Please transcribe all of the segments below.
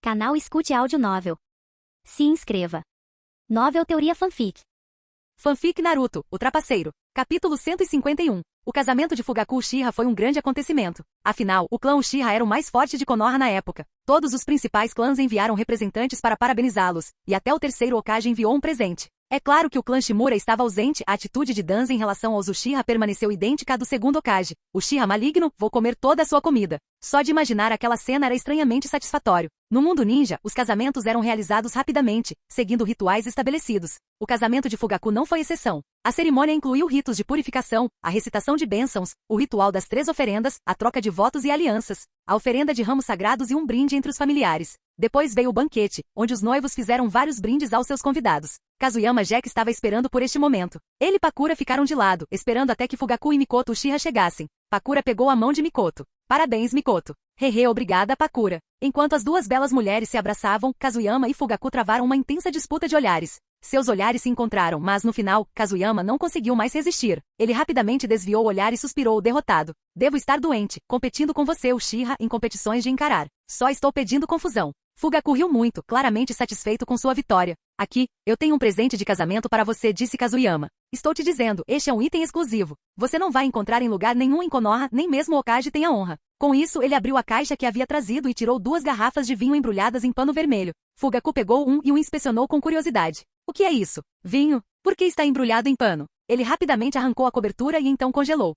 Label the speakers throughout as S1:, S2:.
S1: Canal Escute Áudio Novel. Se inscreva. Novel Teoria Fanfic.
S2: Fanfic Naruto, o Trapaceiro. Capítulo 151. O casamento de Fugaku Uchiha foi um grande acontecimento. Afinal, o clã Uchiha era o mais forte de Konoha na época. Todos os principais clãs enviaram representantes para parabenizá-los, e até o terceiro Hokage enviou um presente. É claro que o clã Shimura estava ausente, a atitude de Danzo em relação aos Uchiha permaneceu idêntica à do segundo Hokage. Uchiha maligno, vou comer toda a sua comida. Só de imaginar aquela cena era estranhamente satisfatório. No mundo ninja, os casamentos eram realizados rapidamente, seguindo rituais estabelecidos. O casamento de Fugaku não foi exceção. A cerimônia incluiu ritos de purificação, a recitação de bênçãos, o ritual das 3 oferendas, a troca de votos e alianças, a oferenda de ramos sagrados e um brinde entre os familiares. Depois veio o banquete, onde os noivos fizeram vários brindes aos seus convidados. Kazuyama Jack estava esperando por este momento. Ele e Pakura ficaram de lado, esperando até que Fugaku e Mikoto Uchiha chegassem. Pakura pegou a mão de Mikoto. Parabéns, Mikoto. Hehe, obrigada, Pakura. Enquanto as duas belas mulheres se abraçavam, Kazuyama e Fugaku travaram uma intensa disputa de olhares. Seus olhares se encontraram, mas no final, Kazuyama não conseguiu mais resistir. Ele rapidamente desviou o olhar e suspirou, derrotado. Devo estar doente, competindo com você, Uchiha, em competições de encarar. Só estou pedindo confusão. Fugaku riu muito, claramente satisfeito com sua vitória. Aqui, eu tenho um presente de casamento para você, disse Kazuyama. Estou te dizendo, este é um item exclusivo. Você não vai encontrar em lugar nenhum em Konoha, nem mesmo o Hokage tem a honra. Com isso, ele abriu a caixa que havia trazido e tirou 2 garrafas de vinho embrulhadas em pano vermelho. Fugaku pegou um e o inspecionou com curiosidade. O que é isso? Vinho? Por que está embrulhado em pano? Ele rapidamente arrancou a cobertura e então congelou.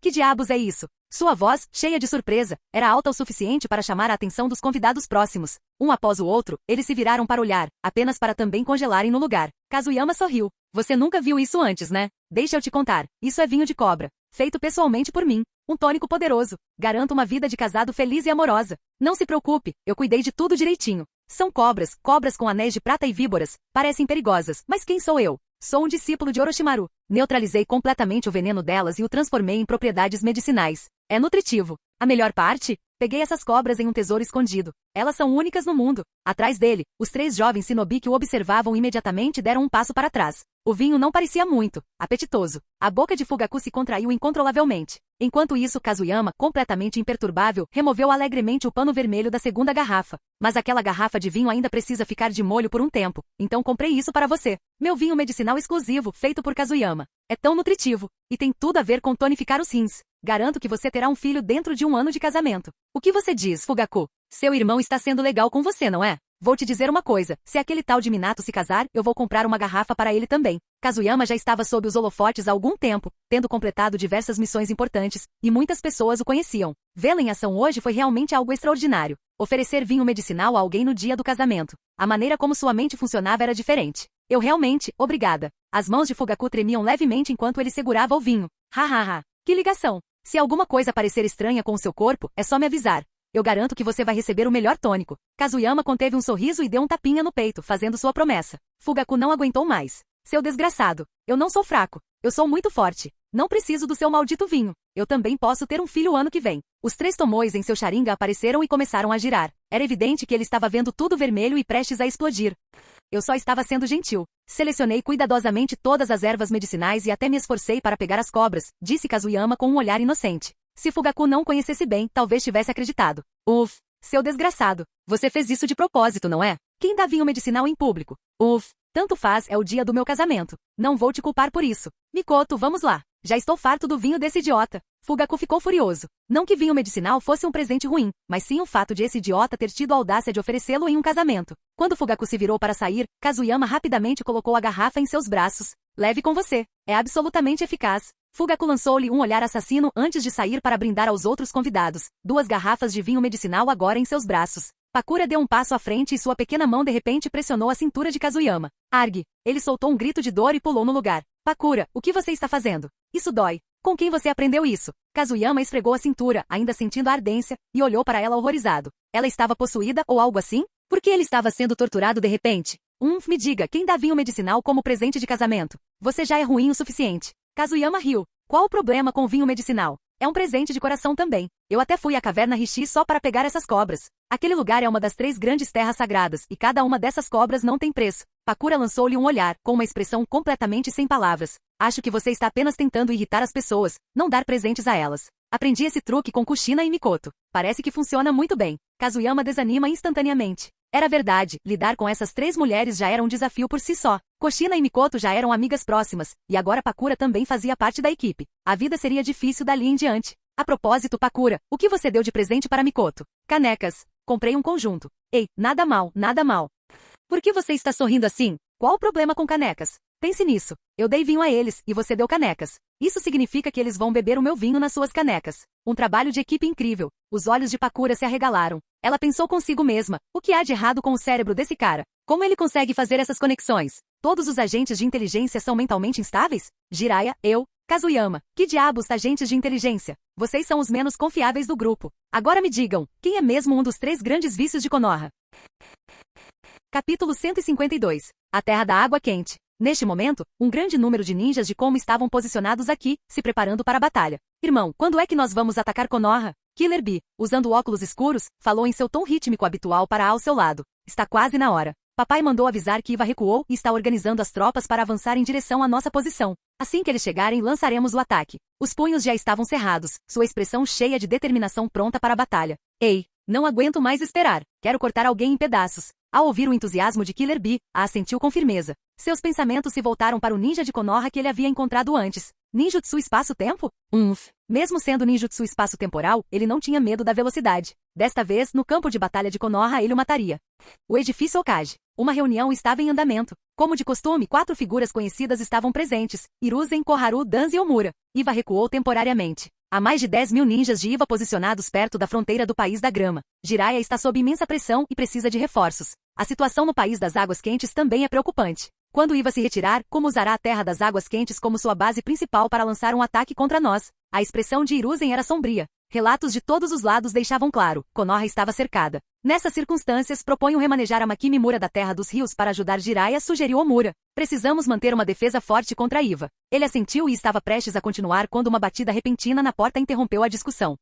S2: Que diabos é isso? Sua voz, cheia de surpresa, era alta o suficiente para chamar a atenção dos convidados próximos. Um após o outro, eles se viraram para olhar, apenas para também congelarem no lugar. Kazuyama sorriu. Você nunca viu isso antes, né? Deixa eu te contar. Isso é vinho de cobra. Feito pessoalmente por mim. Um tônico poderoso. Garanto uma vida de casado feliz e amorosa. Não se preocupe, eu cuidei de tudo direitinho. São cobras com anéis de prata e víboras. Parecem perigosas, mas quem sou eu? Sou um discípulo de Orochimaru. Neutralizei completamente o veneno delas e o transformei em propriedades medicinais. É nutritivo. A melhor parte? Peguei essas cobras em um tesouro escondido. Elas são únicas no mundo. Atrás dele, os 3 jovens shinobi que o observavam imediatamente deram um passo para trás. O vinho não parecia muito apetitoso. A boca de Fugaku se contraiu incontrolavelmente. Enquanto isso, Kazuyama, completamente imperturbável, removeu alegremente o pano vermelho da segunda garrafa. Mas aquela garrafa de vinho ainda precisa ficar de molho por um tempo. Então comprei isso para você. Meu vinho medicinal exclusivo, feito por Kazuyama. É tão nutritivo. E tem tudo a ver com tonificar os rins. Garanto que você terá um filho dentro de um ano de casamento. O que você diz, Fugaku? Seu irmão está sendo legal com você, não é? Vou te dizer uma coisa, se aquele tal de Minato se casar, eu vou comprar uma garrafa para ele também. Kazuyama já estava sob os holofotes há algum tempo, tendo completado diversas missões importantes, e muitas pessoas o conheciam. Vê-lo em ação hoje foi realmente algo extraordinário. Oferecer vinho medicinal a alguém no dia do casamento. A maneira como sua mente funcionava era diferente. Eu realmente, obrigada. As mãos de Fugaku tremiam levemente enquanto ele segurava o vinho. Hahaha. Que ligação. Se alguma coisa parecer estranha com o seu corpo, é só me avisar. Eu garanto que você vai receber o melhor tônico. Kazuyama conteve um sorriso e deu um tapinha no peito, fazendo sua promessa. Fugaku não aguentou mais. Seu desgraçado. Eu não sou fraco. Eu sou muito forte. Não preciso do seu maldito vinho. Eu também posso ter um filho ano que vem. Os 3 tomoes em seu Sharingan apareceram e começaram a girar. Era evidente que ele estava vendo tudo vermelho e prestes a explodir. Eu só estava sendo gentil. Selecionei cuidadosamente todas as ervas medicinais e até me esforcei para pegar as cobras, disse Kazuyama com um olhar inocente. Se Fugaku não conhecesse bem, talvez tivesse acreditado. Seu desgraçado. Você fez isso de propósito, não é? Quem dá vinho medicinal em público? Tanto faz, é o dia do meu casamento. Não vou te culpar por isso. Mikoto, vamos lá. Já estou farto do vinho desse idiota. Fugaku ficou furioso. Não que vinho medicinal fosse um presente ruim, mas sim o fato de esse idiota ter tido a audácia de oferecê-lo em um casamento. Quando Fugaku se virou para sair, Kazuyama rapidamente colocou a garrafa em seus braços. Leve com você. É absolutamente eficaz. Fugaku lançou-lhe um olhar assassino antes de sair para brindar aos outros convidados. 2 garrafas de vinho medicinal agora em seus braços. Pakura deu um passo à frente e sua pequena mão de repente pressionou a cintura de Kazuyama. Argue! Ele soltou um grito de dor e pulou no lugar. Pakura, o que você está fazendo? Isso dói. Com quem você aprendeu isso? Kazuyama esfregou a cintura, ainda sentindo a ardência, e olhou para ela horrorizado. Ela estava possuída ou algo assim? Por que ele estava sendo torturado de repente? Me diga, quem dá vinho medicinal como presente de casamento? Você já é ruim o suficiente. Kazuyama riu. Qual o problema com vinho medicinal? É um presente de coração também. Eu até fui à caverna Rishi só para pegar essas cobras. Aquele lugar é uma das 3 grandes terras sagradas, e cada uma dessas cobras não tem preço. Pakura lançou-lhe um olhar, com uma expressão completamente sem palavras. Acho que você está apenas tentando irritar as pessoas, não dar presentes a elas. Aprendi esse truque com Kushina e Mikoto. Parece que funciona muito bem. Kazuyama desanima instantaneamente. Era verdade, lidar com essas 3 mulheres já era um desafio por si só. Kushina e Mikoto já eram amigas próximas, e agora Pakura também fazia parte da equipe. A vida seria difícil dali em diante. A propósito, Pakura, o que você deu de presente para Mikoto? Canecas. Comprei um conjunto. Ei, nada mal, nada mal. Por que você está sorrindo assim? Qual o problema com canecas? Pense nisso. Eu dei vinho a eles, e você deu canecas. Isso significa que eles vão beber o meu vinho nas suas canecas. Um trabalho de equipe incrível. Os olhos de Pakura se arregalaram. Ela pensou consigo mesma. O que há de errado com o cérebro desse cara? Como ele consegue fazer essas conexões? Todos os agentes de inteligência são mentalmente instáveis? Jiraiya, eu, Kazuyama. Que diabos, agentes de inteligência? Vocês são os menos confiáveis do grupo. Agora me digam, quem é mesmo um dos 3 grandes vícios de Konoha? Capítulo 152. A Terra da Água Quente. Neste momento, um grande número de ninjas de Komo estavam posicionados aqui, se preparando para a batalha. Irmão, quando é que nós vamos atacar Konoha? Killer Bee, usando óculos escuros, falou em seu tom rítmico habitual para ao seu lado. Está quase na hora. Papai mandou avisar que Iva recuou e está organizando as tropas para avançar em direção à nossa posição. Assim que eles chegarem, lançaremos o ataque. Os punhos já estavam cerrados, sua expressão cheia de determinação pronta para a batalha. Ei, não aguento mais esperar. Quero cortar alguém em pedaços. Ao ouvir o entusiasmo de Killer Bee, a assentiu com firmeza. Seus pensamentos se voltaram para o ninja de Konoha que ele havia encontrado antes. Ninjutsu espaço-tempo? Mesmo sendo ninjutsu espaço-temporal, ele não tinha medo da velocidade. Desta vez, no campo de batalha de Konoha ele o mataria. O edifício Okage. Uma reunião estava em andamento. Como de costume, 4 figuras conhecidas estavam presentes. Hiruzen, Koharu, Danze e Omura. Iva recuou temporariamente. Há mais de 10.000 ninjas de Iva posicionados perto da fronteira do País da Grama. Jiraiya está sob imensa pressão e precisa de reforços. A situação no País das Águas Quentes também é preocupante. Quando Iva se retirar, como usará a Terra das Águas Quentes como sua base principal para lançar um ataque contra nós? A expressão de Hiruzen era sombria. Relatos de todos os lados deixavam claro, Konoha estava cercada. Nessas circunstâncias, proponho remanejar a Maki Mimura da Terra dos Rios para ajudar Jiraiya, sugeriu Omura. Precisamos manter uma defesa forte contra Iva. Ele assentiu e estava prestes a continuar quando uma batida repentina na porta interrompeu a discussão.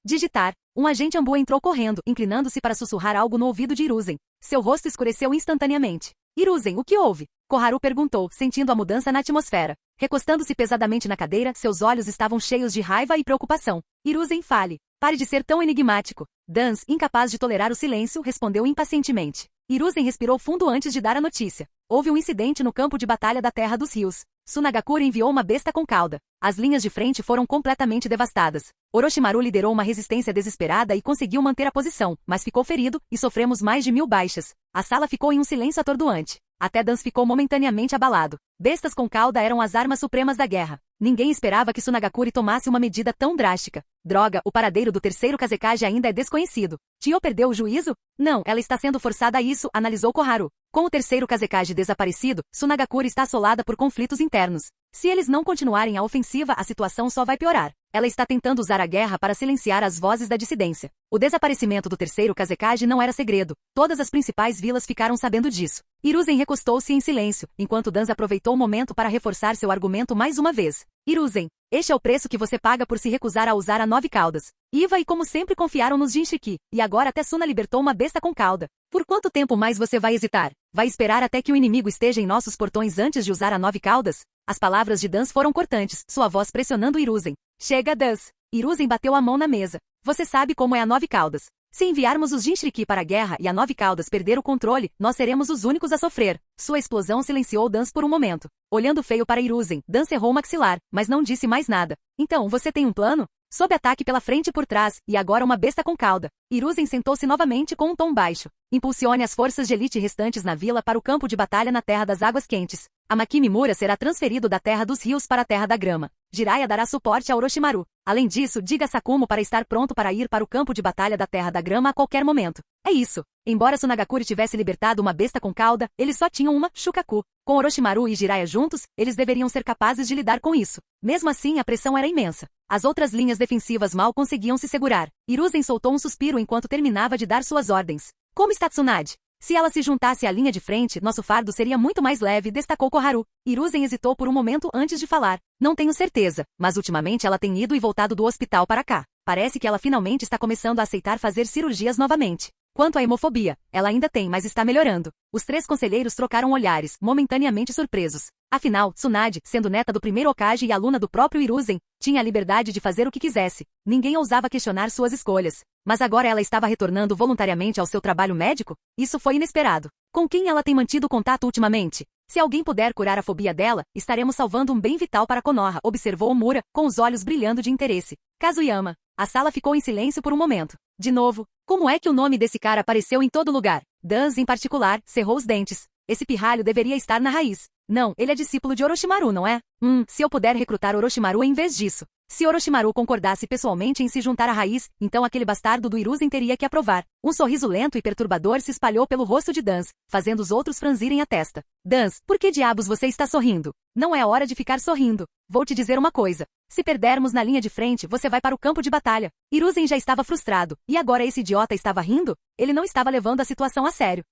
S2: Digitar. Um agente Ambu entrou correndo, inclinando-se para sussurrar algo no ouvido de Hiruzen. Seu rosto escureceu instantaneamente. Hiruzen, o que houve? Koharu perguntou, sentindo a mudança na atmosfera. Recostando-se pesadamente na cadeira, seus olhos estavam cheios de raiva e preocupação. Hiruzen, fale. Pare de ser tão enigmático. Danze, incapaz de tolerar o silêncio, respondeu impacientemente. Hiruzen respirou fundo antes de dar a notícia. Houve um incidente no campo de batalha da Terra dos Rios. Tsunagakura enviou uma besta com cauda. As linhas de frente foram completamente devastadas. Orochimaru liderou uma resistência desesperada e conseguiu manter a posição, mas ficou ferido, e sofremos mais de 1000 baixas. A sala ficou em um silêncio atordoante. Até Danze ficou momentaneamente abalado. Bestas com cauda eram as armas supremas da guerra. Ninguém esperava que Tsunagakure tomasse uma medida tão drástica. Droga, o paradeiro do terceiro Kazekage ainda é desconhecido. Tio perdeu o juízo? Não, ela está sendo forçada a isso, analisou Koharu. Com o terceiro Kazekage desaparecido, Tsunagakure está assolada por conflitos internos. Se eles não continuarem a ofensiva, a situação só vai piorar. Ela está tentando usar a guerra para silenciar as vozes da dissidência. O desaparecimento do terceiro Kazekage não era segredo. Todas as principais vilas ficaram sabendo disso. Hiruzen recostou-se em silêncio, enquanto Danze aproveitou o momento para reforçar seu argumento mais uma vez. Hiruzen, este é o preço que você paga por se recusar a usar a 9 caudas. Iva e como sempre confiaram nos Jinchiki, e agora até Suna libertou uma besta com cauda. Por quanto tempo mais você vai hesitar? Vai esperar até que o inimigo esteja em nossos portões antes de usar a 9 caudas? As palavras de Danze foram cortantes, sua voz pressionando Hiruzen. Chega, Danze. Hiruzen bateu a mão na mesa. Você sabe como é a 9 caudas. Se enviarmos os Jinchuriki para a guerra e a 9 caudas perder o controle, nós seremos os únicos a sofrer. Sua explosão silenciou Danze por um momento. Olhando feio para Hiruzen, Danze cerrou o maxilar, mas não disse mais nada. Então, você tem um plano? Sob ataque pela frente e por trás, e agora uma besta com cauda. Hiruzen sentou-se novamente com um tom baixo. Impulsione as forças de elite restantes na vila para o campo de batalha na Terra das Águas Quentes. A Maki Mimura será transferido da Terra dos Rios para a Terra da Grama. Jiraiya dará suporte a Orochimaru. Além disso, diga a Sakumo para estar pronto para ir para o campo de batalha da Terra da Grama a qualquer momento. É isso. Embora Tsunagakure tivesse libertado uma besta com cauda, eles só tinham uma Shukaku. Com Orochimaru e Jiraiya juntos, eles deveriam ser capazes de lidar com isso. Mesmo assim, a pressão era imensa. As outras linhas defensivas mal conseguiam se segurar. Hiruzen soltou um suspiro enquanto terminava de dar suas ordens. Como está Tsunade? Se ela se juntasse à linha de frente, nosso fardo seria muito mais leve, destacou Koharu. Hiruzen hesitou por um momento antes de falar. Não tenho certeza, mas ultimamente ela tem ido e voltado do hospital para cá. Parece que ela finalmente está começando a aceitar fazer cirurgias novamente. Quanto à hemofobia, ela ainda tem, mas está melhorando. Os 3 conselheiros trocaram olhares, momentaneamente surpresos. Afinal, Tsunade, sendo neta do primeiro Hokage e aluna do próprio Hiruzen, tinha a liberdade de fazer o que quisesse. Ninguém ousava questionar suas escolhas. Mas agora ela estava retornando voluntariamente ao seu trabalho médico? Isso foi inesperado. Com quem ela tem mantido contato ultimamente? Se alguém puder curar a fobia dela, estaremos salvando um bem vital para Konoha, observou Omura, com os olhos brilhando de interesse. Kazuyama. A sala ficou em silêncio por um momento. De novo, como é que o nome desse cara apareceu em todo lugar? Dans, em particular, cerrou os dentes. Esse pirralho deveria estar na raiz. Não, ele é discípulo de Orochimaru, não é? Se eu puder recrutar Orochimaru em vez disso. Se Orochimaru concordasse pessoalmente em se juntar à raiz, então aquele bastardo do Hiruzen teria que aprovar. Um sorriso lento e perturbador se espalhou pelo rosto de Dans, fazendo os outros franzirem a testa. Dans, por que diabos você está sorrindo? Não é hora de ficar sorrindo. Vou te dizer uma coisa. Se perdermos na linha de frente, você vai para o campo de batalha. Hiruzen já estava frustrado, e agora esse idiota estava rindo? Ele não estava levando a situação a sério.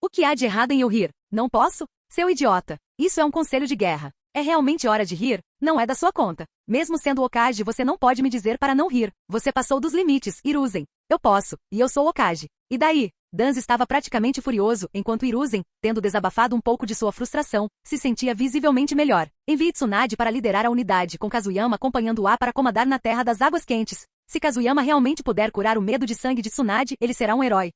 S2: O que há de errado em eu rir? Não posso? Seu idiota. Isso é um conselho de guerra. É realmente hora de rir? Não é da sua conta. Mesmo sendo Hokage, você não pode me dizer para não rir. Você passou dos limites, Hiruzen. Eu posso, e eu sou Hokage. E daí? Dans estava praticamente furioso, enquanto Hiruzen, tendo desabafado um pouco de sua frustração, se sentia visivelmente melhor. Envie Tsunade para liderar a unidade, com Kazuyama acompanhando-a para comandar na Terra das Águas Quentes. Se Kazuyama realmente puder curar o medo de sangue de Tsunade, ele será um herói.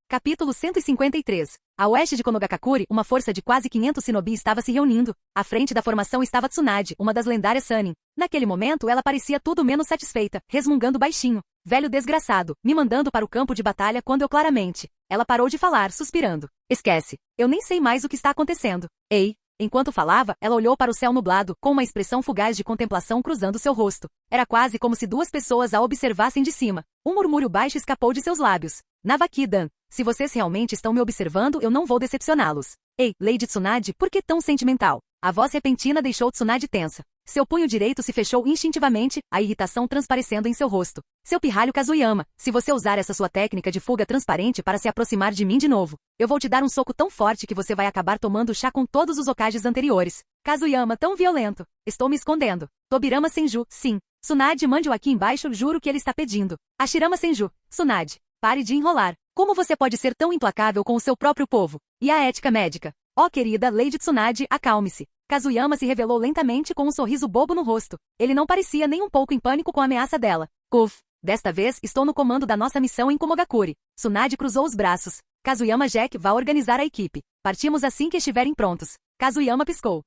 S2: Capítulo 153. A oeste de Konogakakure, uma força de quase 500 shinobi estava se reunindo. À frente da formação estava Tsunade, uma das lendárias Sannin. Naquele momento ela parecia tudo menos satisfeita, resmungando baixinho. Velho desgraçado, me mandando para o campo de batalha quando eu claramente... Ela parou de falar, suspirando. Esquece. Eu nem sei mais o que está acontecendo. Ei. Enquanto falava, ela olhou para o céu nublado, com uma expressão fugaz de contemplação cruzando seu rosto. Era quase como se 2 pessoas a observassem de cima. Um murmúrio baixo escapou de seus lábios. Navaki-dan, se vocês realmente estão me observando, eu não vou decepcioná-los. Ei, Lady Tsunade, por que tão sentimental? A voz repentina deixou Tsunade tensa. Seu punho direito se fechou instintivamente, a irritação transparecendo em seu rosto. Seu pirralho Kazuyama, se você usar essa sua técnica de fuga transparente para se aproximar de mim de novo, eu vou te dar um soco tão forte que você vai acabar tomando chá com todos os Hokages anteriores. Kazuyama, tão violento. Estou me escondendo. Tobirama Senju, sim. Tsunade, mande-o aqui embaixo, juro que ele está pedindo. Hashirama Senju, Tsunade, pare de enrolar. Como você pode ser tão implacável com o seu próprio povo? E a ética médica? Oh, querida Lady Tsunade, acalme-se. Kazuyama se revelou lentamente com um sorriso bobo no rosto. Ele não parecia nem um pouco em pânico com a ameaça dela. Uf, desta vez estou no comando da nossa missão em Komogakure. Tsunade cruzou os braços. Kazuyama Jack vá organizar a equipe. Partimos assim que estiverem prontos. Kazuyama piscou.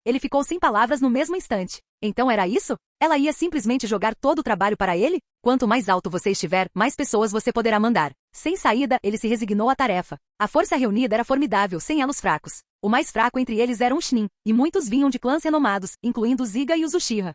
S2: Ele ficou sem palavras no mesmo instante. Então era isso? Ela ia simplesmente jogar todo o trabalho para ele? Quanto mais alto você estiver, mais pessoas você poderá mandar. Sem saída, ele se resignou à tarefa. A força reunida era formidável, sem elos fracos. O mais fraco entre eles era um Chunin, e muitos vinham de clãs renomados, incluindo os Iga e os Uchiha.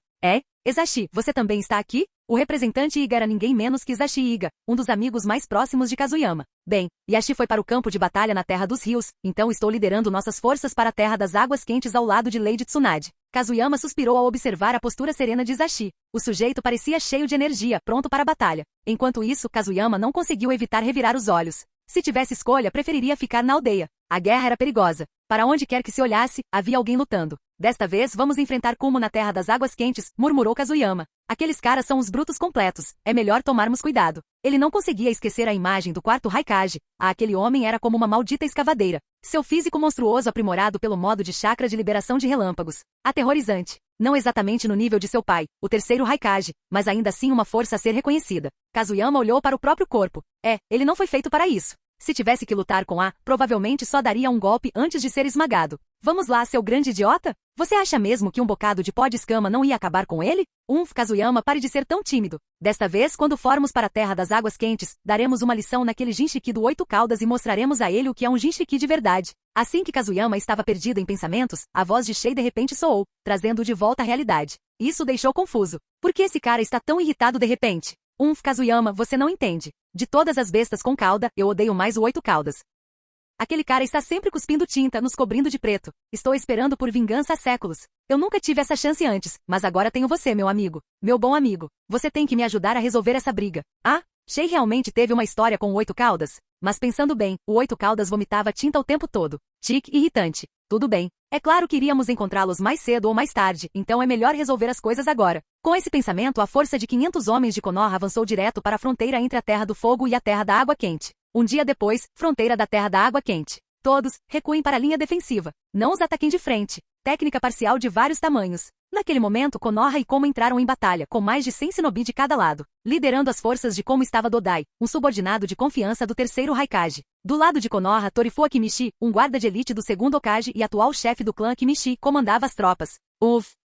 S2: Ezashi, você também está aqui? O representante Iga era ninguém menos que Izashi Iga, um dos amigos mais próximos de Kazuyama. Bem, Yashi foi para o campo de batalha na Terra dos Rios, então estou liderando nossas forças para a Terra das Águas Quentes ao lado de Lady Tsunade. Kazuyama suspirou ao observar a postura serena de Izashi. O sujeito parecia cheio de energia, pronto para a batalha. Enquanto isso, Kazuyama não conseguiu evitar revirar os olhos. Se tivesse escolha, preferiria ficar na aldeia. A guerra era perigosa. Para onde quer que se olhasse, havia alguém lutando. Desta vez vamos enfrentar Kumo na Terra das Águas Quentes, murmurou Kazuyama. Aqueles caras são os brutos completos. É melhor tomarmos cuidado. Ele não conseguia esquecer a imagem do quarto Raikage. Aquele homem era como uma maldita escavadeira. Seu físico monstruoso aprimorado pelo modo de chakra de liberação de relâmpagos. Aterrorizante. Não exatamente no nível de seu pai, o terceiro Raikage, mas ainda assim uma força a ser reconhecida. Kazuyama olhou para o próprio corpo. Ele não foi feito para isso. Se tivesse que lutar com provavelmente só daria um golpe antes de ser esmagado. Vamos lá, seu grande idiota? Você acha mesmo que um bocado de pó de escama não ia acabar com ele? Kazuyama, pare de ser tão tímido. Desta vez, quando formos para a Terra das Águas Quentes, daremos uma lição naquele Jinchiki do 8 caudas e mostraremos a ele o que é um Jinchiki de verdade. Assim que Kazuyama estava perdido em pensamentos, a voz de Shei de repente soou, trazendo-o de volta à realidade. Isso o deixou confuso. Por que esse cara está tão irritado de repente? Kazuyama, você não entende. De todas as bestas com cauda, eu odeio mais o 8 caudas. Aquele cara está sempre cuspindo tinta, nos cobrindo de preto. Estou esperando por vingança há séculos. Eu nunca tive essa chance antes, mas agora tenho você, meu amigo. Meu bom amigo. Você tem que me ajudar a resolver essa briga. Shei realmente teve uma história com o 8 caudas? Mas pensando bem, o 8 caudas vomitava tinta o tempo todo. Tique irritante. Tudo bem. É claro que iríamos encontrá-los mais cedo ou mais tarde, então é melhor resolver as coisas agora. Com esse pensamento, a força de 500 homens de Konoha avançou direto para a fronteira entre a Terra do Fogo e a Terra da Água Quente. Um dia depois, fronteira da Terra da Água Quente. Todos, recuem para a linha defensiva. Não os ataquem de frente. Técnica parcial de vários tamanhos. Naquele momento, Konoha e Como entraram em batalha, com mais de 100 shinobi de cada lado. Liderando as forças de Como estava Dodai, um subordinado de confiança do terceiro Raikage. Do lado de Konoha, Torifu Akimichi, um guarda de elite do segundo Hokage e atual chefe do clã Akimichi, comandava as tropas.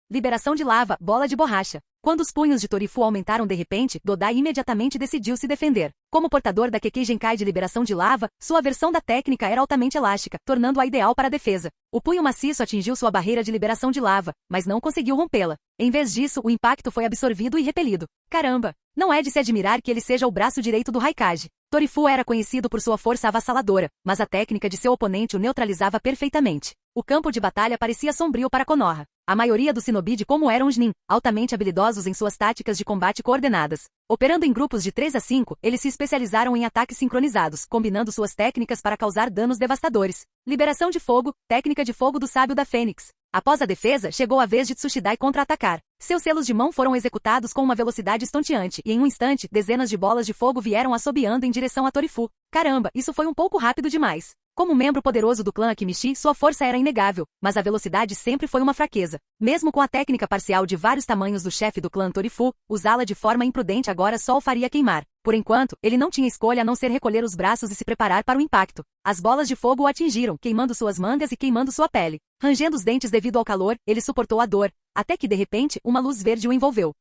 S2: Liberação de lava, bola de borracha. Quando os punhos de Torifu aumentaram de repente, Dodai imediatamente decidiu se defender. Como portador da Kekkei Genkai de liberação de lava, sua versão da técnica era altamente elástica, tornando-a ideal para a defesa. O punho maciço atingiu sua barreira de liberação de lava, mas não conseguiu rompê-la. Em vez disso, o impacto foi absorvido e repelido. Caramba! Não é de se admirar que ele seja o braço direito do Raikage. Torifu era conhecido por sua força avassaladora, mas a técnica de seu oponente o neutralizava perfeitamente. O campo de batalha parecia sombrio para Konoha. A maioria dos shinobi de Como eram Jnin, altamente habilidosos em suas táticas de combate coordenadas. Operando em grupos de 3 a 5, eles se especializaram em ataques sincronizados, combinando suas técnicas para causar danos devastadores. Liberação de fogo, técnica de fogo do sábio da Fênix. Após a defesa, chegou a vez de Tsuchidai contra-atacar. Seus selos de mão foram executados com uma velocidade estonteante, e em um instante, dezenas de bolas de fogo vieram assobiando em direção a Torifu. Caramba, isso foi um pouco rápido demais. Como membro poderoso do clã Akimichi, sua força era inegável, mas a velocidade sempre foi uma fraqueza. Mesmo com a técnica parcial de vários tamanhos do chefe do clã Torifu, usá-la de forma imprudente agora só o faria queimar. Por enquanto, ele não tinha escolha a não ser recolher os braços e se preparar para o impacto. As bolas de fogo o atingiram, queimando suas mangas e queimando sua pele. Rangendo os dentes devido ao calor, ele suportou a dor, até que de repente, uma luz verde o envolveu.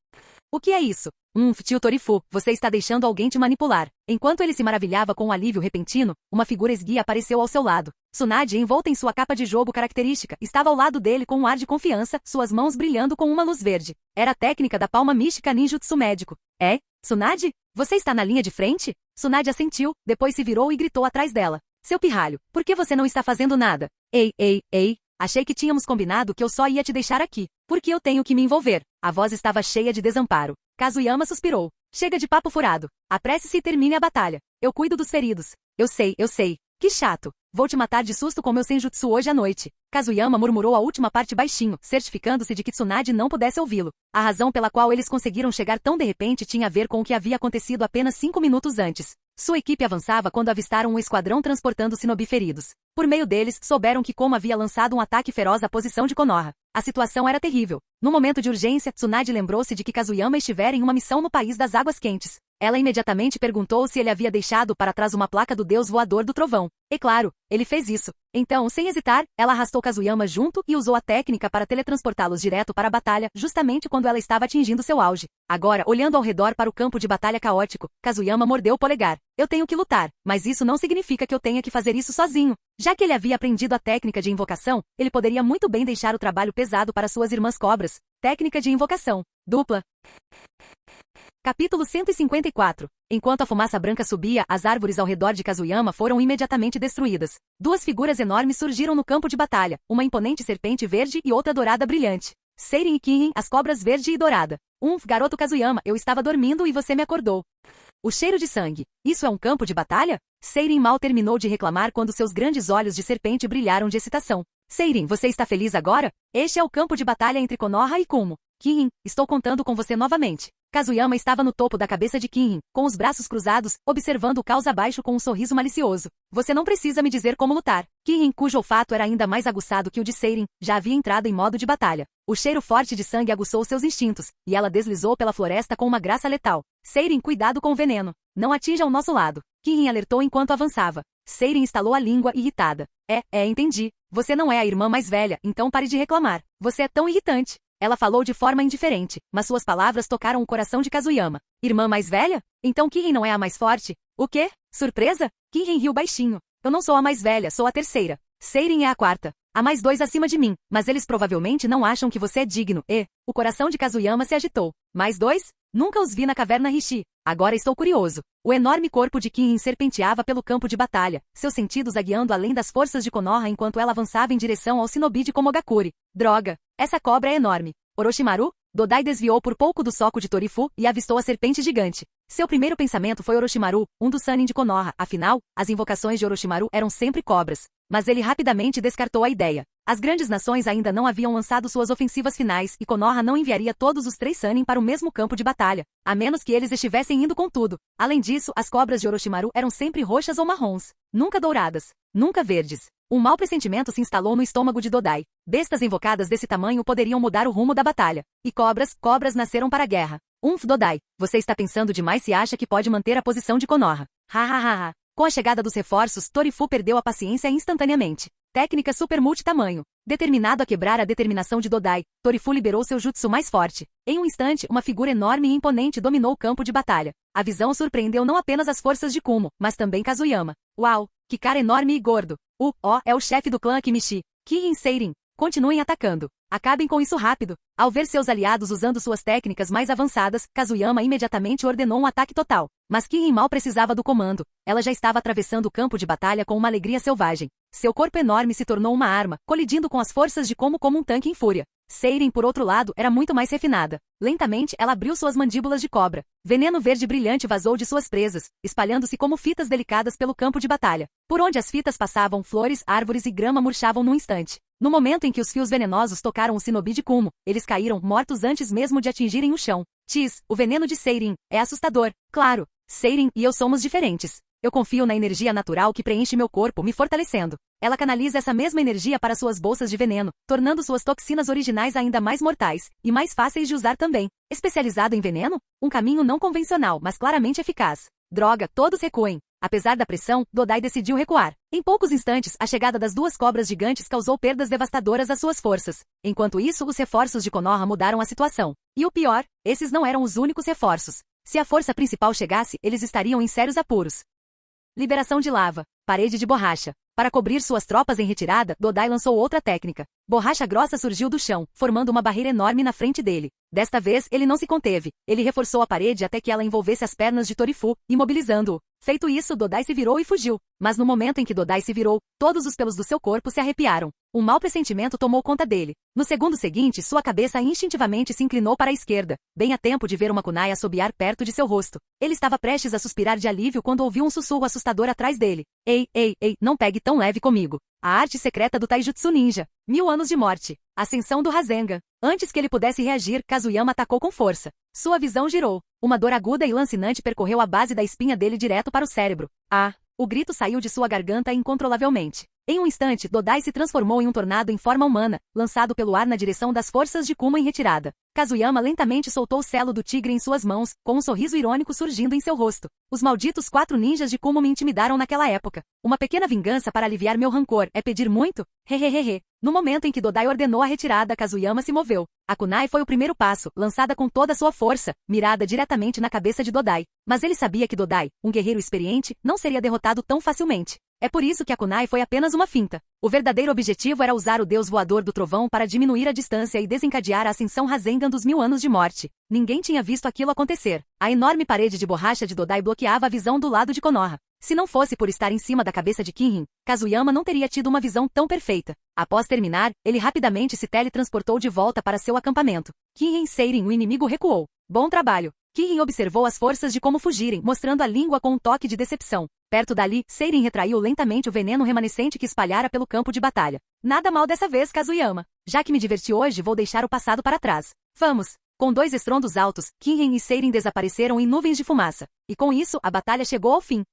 S2: O que é isso? Tio Torifu, você está deixando alguém te manipular. Enquanto ele se maravilhava com o alívio repentino, uma figura esguia apareceu ao seu lado. Tsunade, envolta em sua capa de jogo característica, estava ao lado dele com um ar de confiança, suas mãos brilhando com uma luz verde. Era a técnica da palma mística ninjutsu médico. É? Tsunade? Você está na linha de frente? Tsunade assentiu, depois se virou e gritou atrás dela. Seu pirralho, por que você não está fazendo nada? Ei. Achei que tínhamos combinado que eu só ia te deixar aqui. Porque eu tenho que me envolver. A voz estava cheia de desamparo. Kazuyama suspirou. Chega de papo furado. Apresse-se e termine a batalha. Eu cuido dos feridos. Eu sei. Que chato. Vou te matar de susto com meu senjutsu hoje à noite. Kazuyama murmurou a última parte baixinho, certificando-se de que Tsunade não pudesse ouvi-lo. A razão pela qual eles conseguiram chegar tão de repente tinha a ver com o que havia acontecido apenas 5 minutos antes. Sua equipe avançava quando avistaram um esquadrão transportando shinobi feridos. Por meio deles, souberam que Como havia lançado um ataque feroz à posição de Konoha. A situação era terrível. No momento de urgência, Tsunade lembrou-se de que Kazuyama estivera em uma missão no país das águas quentes. Ela imediatamente perguntou se ele havia deixado para trás uma placa do deus voador do trovão. E claro, ele fez isso. Então, sem hesitar, ela arrastou Kazuyama junto e usou a técnica para teletransportá-los direto para a batalha, justamente quando ela estava atingindo seu auge. Agora, olhando ao redor para o campo de batalha caótico, Kazuyama mordeu o polegar. Eu tenho que lutar, mas isso não significa que eu tenha que fazer isso sozinho. Já que ele havia aprendido a técnica de invocação, ele poderia muito bem deixar o trabalho pesado para suas irmãs cobras. Técnica de invocação. Dupla. Capítulo 154. Enquanto a fumaça branca subia, as árvores ao redor de Kazuyama foram imediatamente destruídas. Duas figuras enormes surgiram no campo de batalha, uma imponente serpente verde e outra dourada brilhante. Seirin e Kirin, as cobras verde e dourada. Garoto Kazuyama, eu estava dormindo e você me acordou. O cheiro de sangue. Isso é um campo de batalha? Seirin mal terminou de reclamar quando seus grandes olhos de serpente brilharam de excitação. Seirin, você está feliz agora? Este é o campo de batalha entre Konoha e Kumo. Kirin, estou contando com você novamente. Kazuyama estava no topo da cabeça de Kirin, com os braços cruzados, observando o caos abaixo com um sorriso malicioso. Você não precisa me dizer como lutar. Kirin, cujo olfato era ainda mais aguçado que o de Seirin, já havia entrado em modo de batalha. O cheiro forte de sangue aguçou seus instintos, e ela deslizou pela floresta com uma graça letal. Seirin, cuidado com o veneno. Não atinja o nosso lado. Kirin alertou enquanto avançava. Seirin estalou a língua irritada. Entendi. Você não é a irmã mais velha, então pare de reclamar. Você é tão irritante. Ela falou de forma indiferente, mas suas palavras tocaram o coração de Kazuyama. Irmã mais velha? Então Kirin não é a mais forte? O quê? Surpresa? Kirin riu baixinho. Eu não sou a mais velha, sou a terceira. Seirin é a quarta. Há mais 2 acima de mim, mas eles provavelmente não acham que você é digno. O coração de Kazuyama se agitou. Mais 2? Nunca os vi na caverna Rishi. Agora estou curioso. O enorme corpo de Kirin serpenteava pelo campo de batalha, seus sentidos aguiando além das forças de Konoha enquanto ela avançava em direção ao shinobi de Komogakure. Droga! Essa cobra é enorme. Orochimaru? Dodai desviou por pouco do soco de Torifu e avistou a serpente gigante. Seu primeiro pensamento foi Orochimaru, um dos Sannin de Konoha, afinal, as invocações de Orochimaru eram sempre cobras. Mas ele rapidamente descartou a ideia. As grandes nações ainda não haviam lançado suas ofensivas finais e Konoha não enviaria todos os 3 Sannin para o mesmo campo de batalha, a menos que eles estivessem indo com tudo. Além disso, as cobras de Orochimaru eram sempre roxas ou marrons, nunca douradas, nunca verdes. Um mau pressentimento se instalou no estômago de Dodai. Bestas invocadas desse tamanho poderiam mudar o rumo da batalha. E cobras nasceram para a guerra. Dodai, você está pensando demais se acha que pode manter a posição de Konoha. Ha. Com a chegada dos reforços, Torifu perdeu a paciência instantaneamente. Técnica super multitamanho. Determinado a quebrar a determinação de Dodai, Torifu liberou seu jutsu mais forte. Em um instante, uma figura enorme e imponente dominou o campo de batalha. A visão surpreendeu não apenas as forças de Kumo, mas também Kazuyama. Uau, que cara enorme e gordo. É o chefe do clã Akimishi. Kirin Seirin. Continuem atacando. Acabem com isso rápido. Ao ver seus aliados usando suas técnicas mais avançadas, Kazuyama imediatamente ordenou um ataque total. Mas Kirin mal precisava do comando. Ela já estava atravessando o campo de batalha com uma alegria selvagem. Seu corpo enorme se tornou uma arma, colidindo com as forças de como um tanque em fúria. Seirin, por outro lado, era muito mais refinada. Lentamente, ela abriu suas mandíbulas de cobra. Veneno verde brilhante vazou de suas presas, espalhando-se como fitas delicadas pelo campo de batalha. Por onde as fitas passavam, flores, árvores e grama murchavam num instante. No momento em que os fios venenosos tocaram o shinobi de Kumo, eles caíram mortos antes mesmo de atingirem o chão. O veneno de Seirin é assustador. Claro, Seirin e eu somos diferentes. Eu confio na energia natural que preenche meu corpo, me fortalecendo. Ela canaliza essa mesma energia para suas bolsas de veneno, tornando suas toxinas originais ainda mais mortais, e mais fáceis de usar também. Especializado em veneno? Um caminho não convencional, mas claramente eficaz. Droga, todos recuem. Apesar da pressão, Dodai decidiu recuar. Em poucos instantes, a chegada das 2 cobras gigantes causou perdas devastadoras às suas forças. Enquanto isso, os reforços de Konoha mudaram a situação. E o pior, esses não eram os únicos reforços. Se a força principal chegasse, eles estariam em sérios apuros. Liberação de lava. Parede de borracha. Para cobrir suas tropas em retirada, Dodai lançou outra técnica. Borracha grossa surgiu do chão, formando uma barreira enorme na frente dele. Desta vez, ele não se conteve. Ele reforçou a parede até que ela envolvesse as pernas de Torifu, imobilizando-o. Feito isso, Dodai se virou e fugiu. Mas no momento em que Dodai se virou, todos os pelos do seu corpo se arrepiaram. Um mau pressentimento tomou conta dele. No segundo seguinte, sua cabeça instintivamente se inclinou para a esquerda, bem a tempo de ver uma kunai assobiar perto de seu rosto. Ele estava prestes a suspirar de alívio quando ouviu um sussurro assustador atrás dele. Ei, não pegue tão leve comigo. A arte secreta do Taijutsu Ninja. 1000 anos de morte. Ascensão do Rasengan. Antes que ele pudesse reagir, Kazuyama atacou com força. Sua visão girou. Uma dor aguda e lancinante percorreu a base da espinha dele direto para o cérebro. O grito saiu de sua garganta incontrolavelmente. Em um instante, Dodai se transformou em um tornado em forma humana, lançado pelo ar na direção das forças de Kumo em retirada. Kazuyama lentamente soltou o selo do tigre em suas mãos, com um sorriso irônico surgindo em seu rosto. Os malditos 4 ninjas de Kumo me intimidaram naquela época. Uma pequena vingança para aliviar meu rancor é pedir muito? Hehehehe. No momento em que Dodai ordenou a retirada, Kazuyama se moveu. A kunai foi o primeiro passo, lançada com toda a sua força, mirada diretamente na cabeça de Dodai. Mas ele sabia que Dodai, um guerreiro experiente, não seria derrotado tão facilmente. É por isso que a kunai foi apenas uma finta. O verdadeiro objetivo era usar o deus voador do trovão para diminuir a distância e desencadear a ascensão Rasengan dos 1000 anos de morte. Ninguém tinha visto aquilo acontecer. A enorme parede de borracha de Dodai bloqueava a visão do lado de Konoha. Se não fosse por estar em cima da cabeça de Kirin, Kazuyama não teria tido uma visão tão perfeita. Após terminar, ele rapidamente se teletransportou de volta para seu acampamento. Kirin Seirin, o inimigo recuou. Bom trabalho. Kirin observou as forças de como fugirem, mostrando a língua com um toque de decepção. Perto dali, Seirin retraiu lentamente o veneno remanescente que espalhara pelo campo de batalha. Nada mal dessa vez, Kazuyama. Já que me diverti hoje, vou deixar o passado para trás. Vamos! Com 2 estrondos altos, Kirin e Seirin desapareceram em nuvens de fumaça. E com isso, a batalha chegou ao fim.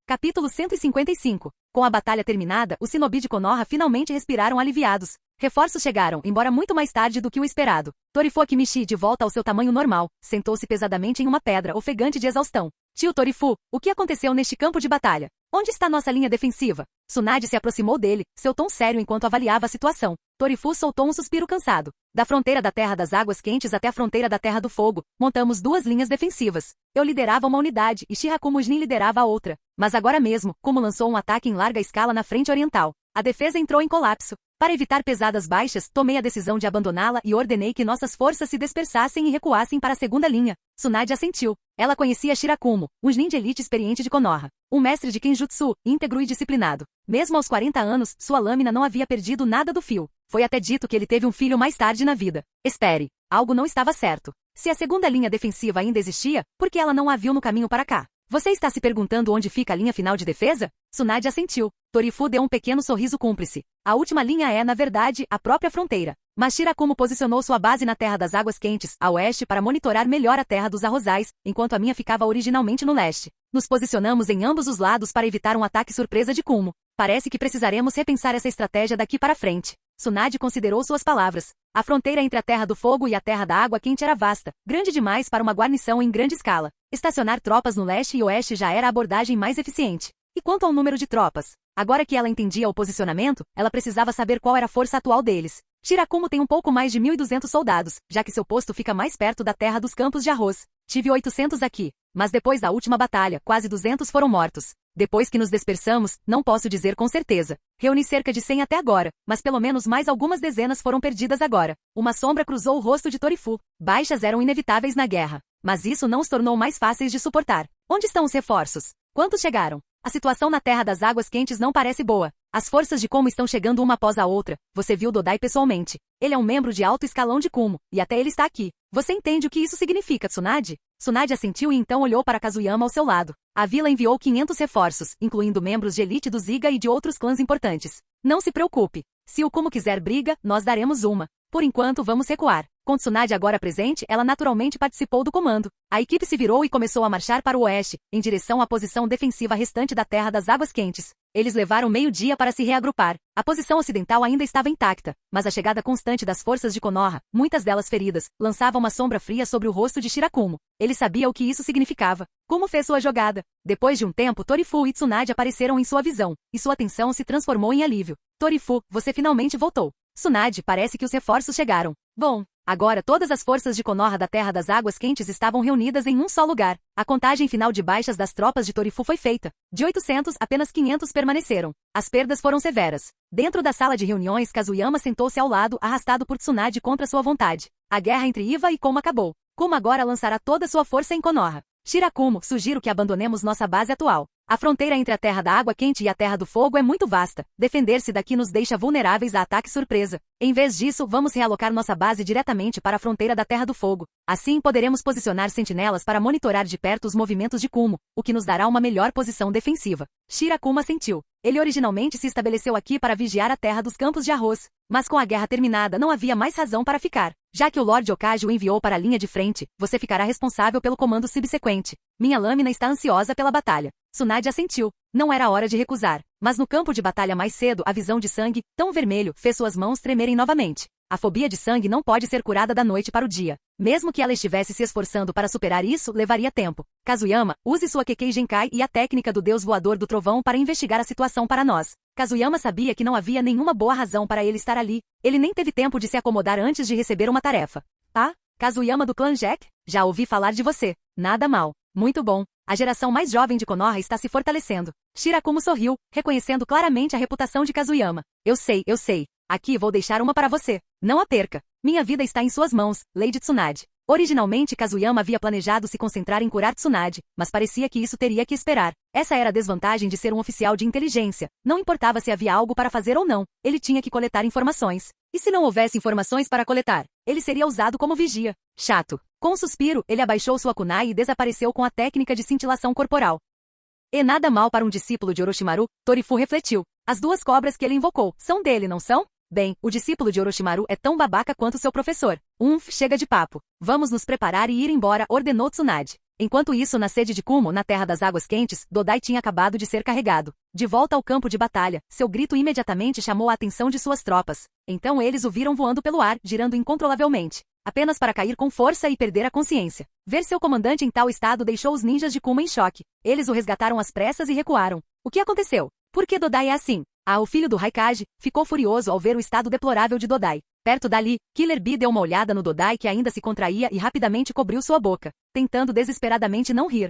S2: Capítulo 155. Com a batalha terminada, os shinobi de Konoha finalmente respiraram aliviados. Reforços chegaram, embora muito mais tarde do que o esperado. Torifu Akimishi, de volta ao seu tamanho normal, sentou-se pesadamente em uma pedra, ofegante de exaustão. Tio Torifu, o que aconteceu neste campo de batalha? Onde está nossa linha defensiva? Tsunade se aproximou dele, seu tom sério enquanto avaliava a situação. Torifu soltou um suspiro cansado. Da fronteira da Terra das Águas Quentes até a fronteira da Terra do Fogo, montamos 2 linhas defensivas. Eu liderava uma unidade e Shirakumo Jin liderava a outra. Mas agora mesmo, Kumo lançou um ataque em larga escala na frente oriental. A defesa entrou em colapso. Para evitar pesadas baixas, tomei a decisão de abandoná-la e ordenei que nossas forças se dispersassem e recuassem para a segunda linha. Tsunade assentiu. Ela conhecia Shirakumo, um Jin de elite experiente de Konoha. Um mestre de Kenjutsu, íntegro e disciplinado. Mesmo aos 40 anos, sua lâmina não havia perdido nada do fio. Foi até dito que ele teve um filho mais tarde na vida. Espere. Algo não estava certo. Se a segunda linha defensiva ainda existia, por que ela não a viu no caminho para cá? Você está se perguntando onde fica a linha final de defesa? Tsunade assentiu. Torifu deu um pequeno sorriso cúmplice. A última linha é, na verdade, a própria fronteira. Mas Shirakumo posicionou sua base na Terra das Águas Quentes, a oeste, para monitorar melhor a Terra dos Arrozais, enquanto a minha ficava originalmente no leste. Nos posicionamos em ambos os lados para evitar um ataque surpresa de Kumo. Parece que precisaremos repensar essa estratégia daqui para frente. Tsunade considerou suas palavras. A fronteira entre a Terra do Fogo e a Terra da Água Quente era vasta, grande demais para uma guarnição em grande escala. Estacionar tropas no leste e oeste já era a abordagem mais eficiente. E quanto ao número de tropas? Agora que ela entendia o posicionamento, ela precisava saber qual era a força atual deles. Shirakumo tem um pouco mais de 1.200 soldados, já que seu posto fica mais perto da terra dos campos de arroz. Tive 800 aqui. Mas depois da última batalha, quase 200 foram mortos. Depois que nos dispersamos, não posso dizer com certeza. Reuni cerca de 100 até agora, mas pelo menos mais algumas dezenas foram perdidas agora. Uma sombra cruzou o rosto de Torifu. Baixas eram inevitáveis na guerra. Mas isso não os tornou mais fáceis de suportar. Onde estão os reforços? Quantos chegaram? A situação na Terra das Águas Quentes não parece boa. As forças de Kumo estão chegando uma após a outra. Você viu Dodai pessoalmente. Ele é um membro de alto escalão de Kumo, e até ele está aqui. Você entende o que isso significa, Tsunade? Tsunade assentiu e então olhou para Kazuyama ao seu lado. A vila enviou 500 reforços, incluindo membros de elite do Ziga e de outros clãs importantes. Não se preocupe. Se o Kumo quiser briga, nós daremos uma. Por enquanto, vamos recuar. Com Tsunade agora presente, ela naturalmente participou do comando. A equipe se virou e começou a marchar para o oeste, em direção à posição defensiva restante da Terra das Águas Quentes. Eles levaram meio-dia para se reagrupar. A posição ocidental ainda estava intacta, mas a chegada constante das forças de Konoha, muitas delas feridas, lançava uma sombra fria sobre o rosto de Shirakumo. Ele sabia o que isso significava. Kumo fez sua jogada. Depois de um tempo, Torifu e Tsunade apareceram em sua visão, e sua atenção se transformou em alívio. Torifu, você finalmente voltou. Tsunade, parece que os reforços chegaram. Bom, agora todas as forças de Konoha da Terra das Águas Quentes estavam reunidas em um só lugar. A contagem final de baixas das tropas de Torifu foi feita. De 800, apenas 500 permaneceram. As perdas foram severas. Dentro da sala de reuniões, Kazuyama sentou-se ao lado, arrastado por Tsunade contra sua vontade. A guerra entre Iva e Kumo acabou. Kumo agora lançará toda sua força em Konoha. Shirakumo, sugiro que abandonemos nossa base atual. A fronteira entre a Terra da Água Quente e a Terra do Fogo é muito vasta. Defender-se daqui nos deixa vulneráveis a ataque surpresa. Em vez disso, vamos realocar nossa base diretamente para a fronteira da Terra do Fogo. Assim, poderemos posicionar sentinelas para monitorar de perto os movimentos de Kumo, o que nos dará uma melhor posição defensiva. Shirakumo assentiu. Ele originalmente se estabeleceu aqui para vigiar a terra dos campos de arroz. Mas com a guerra terminada não havia mais razão para ficar. Já que o Lord Okage o enviou para a linha de frente, você ficará responsável pelo comando subsequente. Minha lâmina está ansiosa pela batalha. Tsunade assentiu. Não era hora de recusar. Mas no campo de batalha mais cedo, a visão de sangue, tão vermelho, fez suas mãos tremerem novamente. A fobia de sangue não pode ser curada da noite para o dia. Mesmo que ela estivesse se esforçando para superar isso, levaria tempo. Kazuyama, use sua Kekkei Genkai e a técnica do Deus Voador do Trovão para investigar a situação para nós. Kazuyama sabia que não havia nenhuma boa razão para ele estar ali. Ele nem teve tempo de se acomodar antes de receber uma tarefa. Ah, Kazuyama do clã Jack? Já ouvi falar de você. Nada mal. Muito bom. A geração mais jovem de Konoha está se fortalecendo. Shirakumo sorriu, reconhecendo claramente a reputação de Kazuyama. Eu sei. Aqui vou deixar uma para você. Não a perca. Minha vida está em suas mãos, Lady Tsunade. Originalmente Kazuyama havia planejado se concentrar em curar Tsunade, mas parecia que isso teria que esperar. Essa era a desvantagem de ser um oficial de inteligência. Não importava se havia algo para fazer ou não, ele tinha que coletar informações. E se não houvesse informações para coletar? Ele seria usado como vigia. Chato. Com um suspiro, ele abaixou sua kunai e desapareceu com a técnica de cintilação corporal. E nada mal para um discípulo de Orochimaru, Torifu refletiu. As duas cobras que ele invocou são dele, não são? Bem, o discípulo de Orochimaru é tão babaca quanto seu professor. Chega de papo. Vamos nos preparar e ir embora, ordenou Tsunade. Enquanto isso, na sede de Kumo, na Terra das Águas Quentes, Dodai tinha acabado de ser carregado. De volta ao campo de batalha, seu grito imediatamente chamou a atenção de suas tropas. Então eles o viram voando pelo ar, girando incontrolavelmente. Apenas para cair com força e perder a consciência. Ver seu comandante em tal estado deixou os ninjas de Kumo em choque. Eles o resgataram às pressas e recuaram. O que aconteceu? Por que Dodai é assim? O filho do Raikage, ficou furioso ao ver o estado deplorável de Dodai. Perto dali, Killer Bee deu uma olhada no Dodai que ainda se contraía e rapidamente cobriu sua boca, tentando desesperadamente não rir.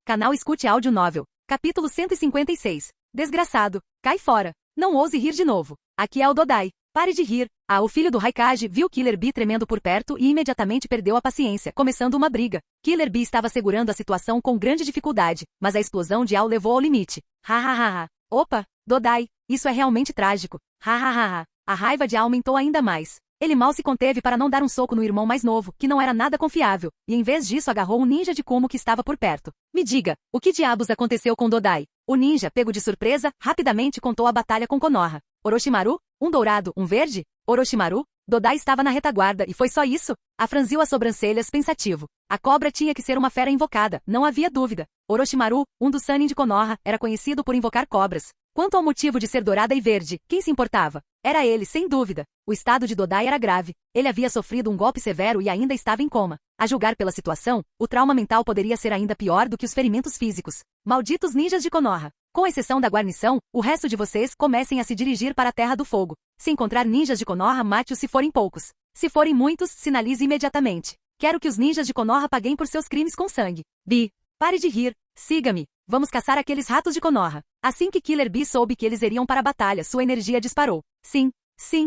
S2: Canal Escute Áudio Novel. Capítulo 156. Desgraçado. Cai fora. Não ouse rir de novo. Aqui é o Dodai. Pare de rir. O filho do Raikage viu Killer Bee tremendo por perto e imediatamente perdeu a paciência, começando uma briga. Killer Bee estava segurando a situação com grande dificuldade, mas a explosão de Ao levou ao limite. Ha. Opa, Dodai, isso é realmente trágico. Ha. A raiva de Ao aumentou ainda mais. Ele mal se conteve para não dar um soco no irmão mais novo, que não era nada confiável, e em vez disso agarrou um ninja de Kumo que estava por perto. Me diga, o que diabos aconteceu com Dodai? O ninja, pego de surpresa, rapidamente contou a batalha com Konoha. Orochimaru? Um dourado, um verde? Orochimaru? Dodai estava na retaguarda e foi só isso? Franziu as sobrancelhas, pensativo. A cobra tinha que ser uma fera invocada, não havia dúvida. Orochimaru, um dos Sannin de Konoha, era conhecido por invocar cobras. Quanto ao motivo de ser dourada e verde, quem se importava? Era ele, sem dúvida. O estado de Dodai era grave. Ele havia sofrido um golpe severo e ainda estava em coma. A julgar pela situação, o trauma mental poderia ser ainda pior do que os ferimentos físicos. Malditos ninjas de Konoha. Com exceção da guarnição, o resto de vocês comecem a se dirigir para a Terra do Fogo. Se encontrar ninjas de Konoha, mate-os se forem poucos. Se forem muitos, sinalize imediatamente. Quero que os ninjas de Konoha paguem por seus crimes com sangue. Bi, pare de rir. Siga-me. Vamos caçar aqueles ratos de Konoha. Assim que Killer Bee soube que eles iriam para a batalha, sua energia disparou. Sim,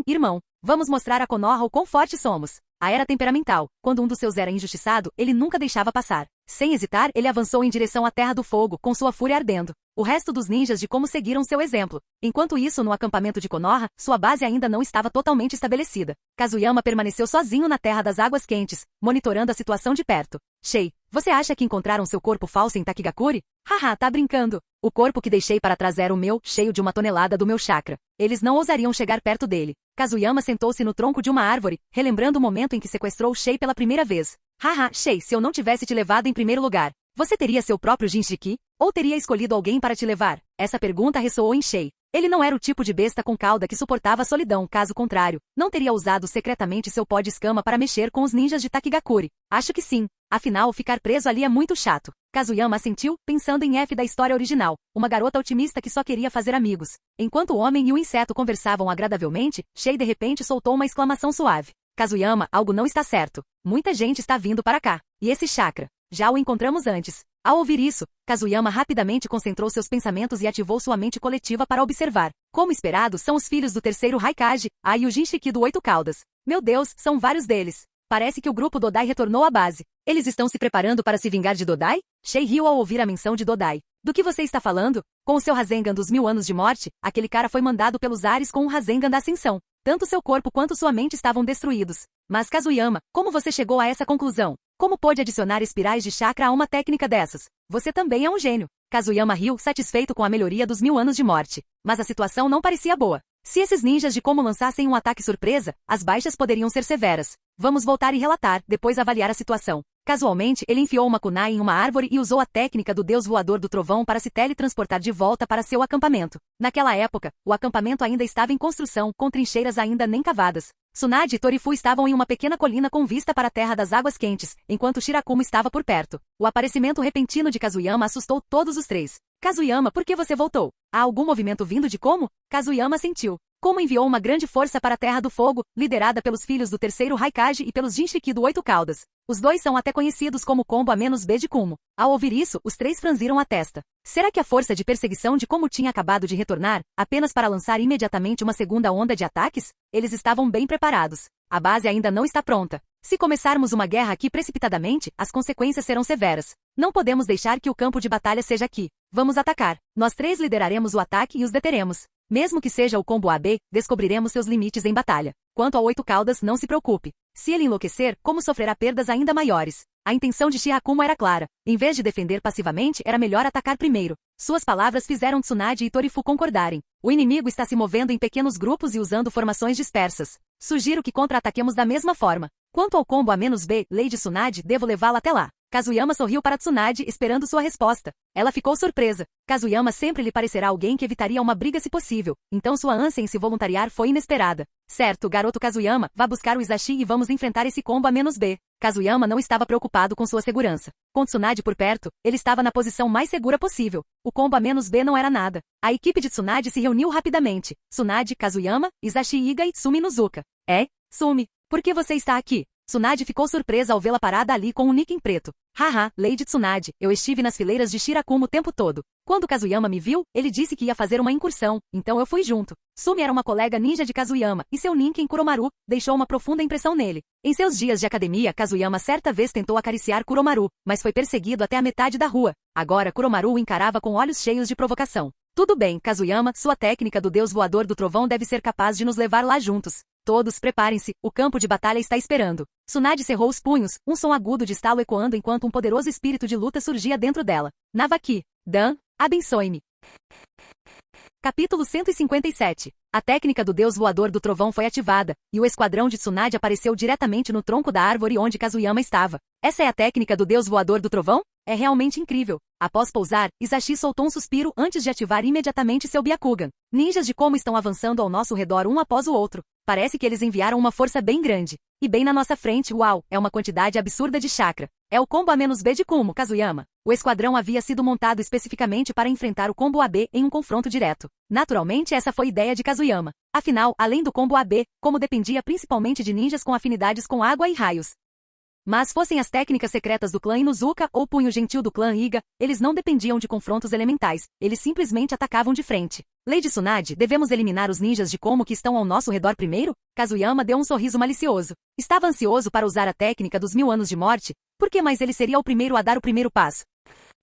S2: irmão. Vamos mostrar a Konoha o quão fortes somos. A era temperamental. Quando um dos seus era injustiçado, ele nunca deixava passar. Sem hesitar, ele avançou em direção à Terra do Fogo, com sua fúria ardendo. O resto dos ninjas de como seguiram seu exemplo. Enquanto isso, no acampamento de Konoha, sua base ainda não estava totalmente estabelecida. Kazuyama permaneceu sozinho na Terra das Águas Quentes, monitorando a situação de perto. Shei, você acha que encontraram seu corpo falso em Takigakure? Haha, tá brincando. O corpo que deixei para trás era o meu, cheio de 1 tonelada do meu chakra. Eles não ousariam chegar perto dele. Kazuyama sentou-se no tronco de uma árvore, relembrando o momento em que sequestrou Shei pela primeira vez. Haha, Shei, se eu não tivesse te levado em primeiro lugar, você teria seu próprio Jinchiki? Ou teria escolhido alguém para te levar? Essa pergunta ressoou em Shei. Ele não era o tipo de besta com cauda que suportava a solidão, caso contrário, não teria usado secretamente seu pó de escama para mexer com os ninjas de Takigakure. Acho que sim. Afinal, ficar preso ali é muito chato. Kazuyama assentiu, pensando em F da história original, uma garota otimista que só queria fazer amigos. Enquanto o homem e o inseto conversavam agradavelmente, Shei de repente soltou uma exclamação suave. Kazuyama, algo não está certo. Muita gente está vindo para cá. E esse chakra? Já o encontramos antes. Ao ouvir isso, Kazuyama rapidamente concentrou seus pensamentos e ativou sua mente coletiva para observar. Como esperado, são os filhos do terceiro Raikage, e o Jinchiki do 8 Caudas. Meu Deus, são vários deles. Parece que o grupo Dodai retornou à base. Eles estão se preparando para se vingar de Dodai? Shei riu ao ouvir a menção de Dodai. Do que você está falando? Com o seu Rasengan dos 1000 anos de morte, aquele cara foi mandado pelos ares com um Rasengan da Ascensão. Tanto seu corpo quanto sua mente estavam destruídos. Mas Kazuyama, como você chegou a essa conclusão? Como pôde adicionar espirais de chakra a uma técnica dessas? Você também é um gênio. Kazuyama riu, satisfeito com a melhoria dos 1000 anos de morte. Mas a situação não parecia boa. Se esses ninjas de como lançassem um ataque surpresa, as baixas poderiam ser severas. Vamos voltar e relatar, depois avaliar a situação. Casualmente, ele enfiou uma kunai em uma árvore e usou a técnica do deus voador do trovão para se teletransportar de volta para seu acampamento. Naquela época, o acampamento ainda estava em construção, com trincheiras ainda nem cavadas. Tsunade e Torifu estavam em uma pequena colina com vista para a Terra das Águas Quentes, enquanto Shirakumo estava por perto. O aparecimento repentino de Kazuyama assustou todos os três. Kazuyama, por que você voltou? Há algum movimento vindo de Como? Kazuyama sentiu. Como enviou uma grande força para a Terra do Fogo, liderada pelos filhos do terceiro Raikage e pelos Jinchiki do 8 Caudas. Os dois são até conhecidos como Combo A-B de Kumo. Ao ouvir isso, os três franziram a testa. Será que a força de perseguição de Como tinha acabado de retornar, apenas para lançar imediatamente uma segunda onda de ataques? Eles estavam bem preparados. A base ainda não está pronta. Se começarmos uma guerra aqui precipitadamente, as consequências serão severas. Não podemos deixar que o campo de batalha seja aqui. Vamos atacar. Nós três lideraremos o ataque e os deteremos. Mesmo que seja o combo AB, descobriremos seus limites em batalha. Quanto ao 8 Caudas, não se preocupe. Se ele enlouquecer, Como sofrerá perdas ainda maiores. A intenção de Shirakumo era clara. Em vez de defender passivamente, era melhor atacar primeiro. Suas palavras fizeram Tsunade e Torifu concordarem. O inimigo está se movendo em pequenos grupos e usando formações dispersas. Sugiro que contra-ataquemos da mesma forma. Quanto ao combo A-B, Lady Tsunade, devo levá-la até lá. Kazuyama sorriu para Tsunade, esperando sua resposta. Ela ficou surpresa. Kazuyama sempre lhe parecerá alguém que evitaria uma briga se possível, então sua ânsia em se voluntariar foi inesperada. Certo, garoto Kazuyama, vá buscar o Izashi e vamos enfrentar esse combo A-B. Kazuyama não estava preocupado com sua segurança. Com Tsunade por perto, ele estava na posição mais segura possível. O combo A-B não era nada. A equipe de Tsunade se reuniu rapidamente. Tsunade, Kazuyama, Izashi Iga e Tsumi Nuzuka. Tsumi, por que você está aqui? Tsunade ficou surpresa ao vê-la parada ali com um nick em preto. Haha, Lady Tsunade, eu estive nas fileiras de Shirakumo o tempo todo. Quando Kazuyama me viu, ele disse que ia fazer uma incursão, então eu fui junto. Tsumi era uma colega ninja de Kazuyama, e seu nick em Kuromaru deixou uma profunda impressão nele. Em seus dias de academia, Kazuyama certa vez tentou acariciar Kuromaru, mas foi perseguido até a metade da rua. Agora Kuromaru o encarava com olhos cheios de provocação. Tudo bem, Kazuyama, sua técnica do deus voador do trovão deve ser capaz de nos levar lá juntos. Todos preparem-se, o campo de batalha está esperando. Tsunade cerrou os punhos, um som agudo de estalo ecoando enquanto um poderoso espírito de luta surgia dentro dela. Navaki, Dan, abençoe-me. Capítulo 157. A técnica do deus voador do trovão foi ativada, e o esquadrão de Tsunade apareceu diretamente no tronco da árvore onde Kazuyama estava. Essa é a técnica do deus voador do trovão? É realmente incrível. Após pousar, Isashi soltou um suspiro antes de ativar imediatamente seu Byakugan. Ninjas de como estão avançando ao nosso redor um após o outro. Parece que eles enviaram uma força bem grande. E bem na nossa frente, uau, é uma quantidade absurda de chakra. É o combo A-B de Kumo, Kazuyama. O esquadrão havia sido montado especificamente para enfrentar o combo AB em um confronto direto. Naturalmente, essa foi a ideia de Kazuyama. Afinal, além do combo AB, como dependia principalmente de ninjas com afinidades com água e raios. Mas fossem as técnicas secretas do clã Inuzuka ou punho gentil do clã Iga, eles não dependiam de confrontos elementais, eles simplesmente atacavam de frente. Lady Tsunade, devemos eliminar os ninjas de como que estão ao nosso redor primeiro? Kazuyama deu um sorriso malicioso. Estava ansioso para usar a técnica dos 1000 anos de morte, porque mais ele seria o primeiro a dar o primeiro passo.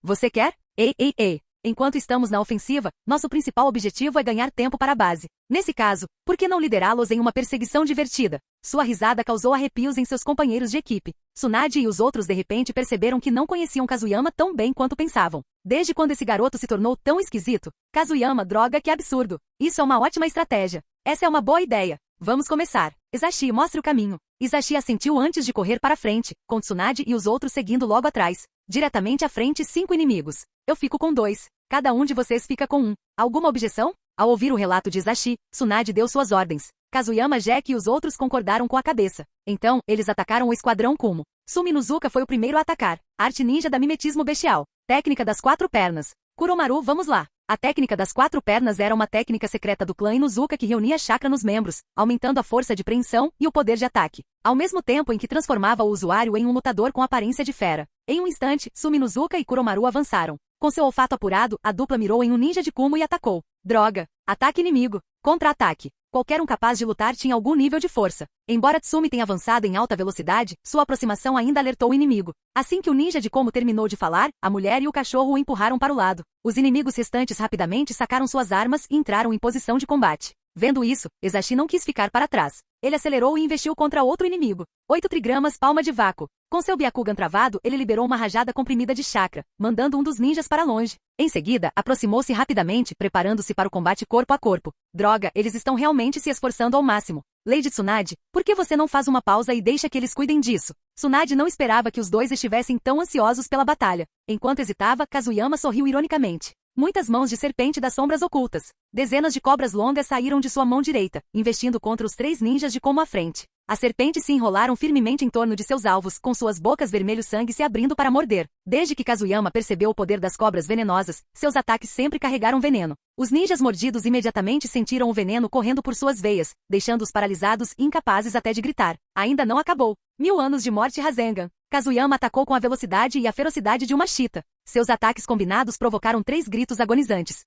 S2: Você quer? Ei. Enquanto estamos na ofensiva, nosso principal objetivo é ganhar tempo para a base. Nesse caso, por que não liderá-los em uma perseguição divertida? Sua risada causou arrepios em seus companheiros de equipe. Tsunade e os outros de repente perceberam que não conheciam Kazuyama tão bem quanto pensavam. Desde quando esse garoto se tornou tão esquisito? Kazuyama, droga, que absurdo. Isso é uma ótima estratégia. Essa é uma boa ideia. Vamos começar. Isashi, mostre o caminho. Isashi assentiu antes de correr para frente, com Tsunade e os outros seguindo logo atrás. Diretamente à frente 5 inimigos. Eu fico com 2. Cada um de vocês fica com 1. Alguma objeção? Ao ouvir o relato de Isashi, Tsunade deu suas ordens. Kazuyama, Jack e os outros concordaram com a cabeça. Então, eles atacaram o esquadrão Kumo. Sumi Inuzuka foi o primeiro a atacar. Arte ninja da mimetismo bestial. Técnica das 4 pernas. Kuromaru, vamos lá. A técnica das 4 pernas era uma técnica secreta do clã Inuzuka que reunia chakra nos membros, aumentando a força de preensão e o poder de ataque, ao mesmo tempo em que transformava o usuário em um lutador com aparência de fera. Em um instante, Sumi Inuzuka e Kuromaru avançaram. Com seu olfato apurado, a dupla mirou em um ninja de Kumo e atacou. Droga! Ataque inimigo. Contra-ataque. Qualquer um capaz de lutar tinha algum nível de força. Embora Tsumi tenha avançado em alta velocidade, sua aproximação ainda alertou o inimigo. Assim que o ninja de Como terminou de falar, a mulher e o cachorro o empurraram para o lado. Os inimigos restantes rapidamente sacaram suas armas e entraram em posição de combate. Vendo isso, Ezashi não quis ficar para trás. Ele acelerou e investiu contra outro inimigo. 8 trigramas, palma de vácuo. Com seu Byakugan travado, ele liberou uma rajada comprimida de chakra, mandando um dos ninjas para longe. Em seguida, aproximou-se rapidamente, preparando-se para o combate corpo a corpo. Droga, eles estão realmente se esforçando ao máximo. Lady Tsunade, por que você não faz uma pausa e deixa que eles cuidem disso? Tsunade não esperava que os dois estivessem tão ansiosos pela batalha. Enquanto hesitava, Kazuyama sorriu ironicamente. Muitas mãos de serpente das sombras ocultas. Dezenas de cobras longas saíram de sua mão direita, investindo contra os 3 ninjas de Como à frente. As serpentes se enrolaram firmemente em torno de seus alvos, com suas bocas vermelho sangue se abrindo para morder. Desde que Kazuyama percebeu o poder das cobras venenosas, seus ataques sempre carregaram veneno. Os ninjas mordidos imediatamente sentiram o veneno correndo por suas veias, deixando-os paralisados e incapazes até de gritar. Ainda não acabou. 1000 anos de morte Rasengan. Kazuyama atacou com a velocidade e a ferocidade de uma chita. Seus ataques combinados provocaram 3 gritos agonizantes.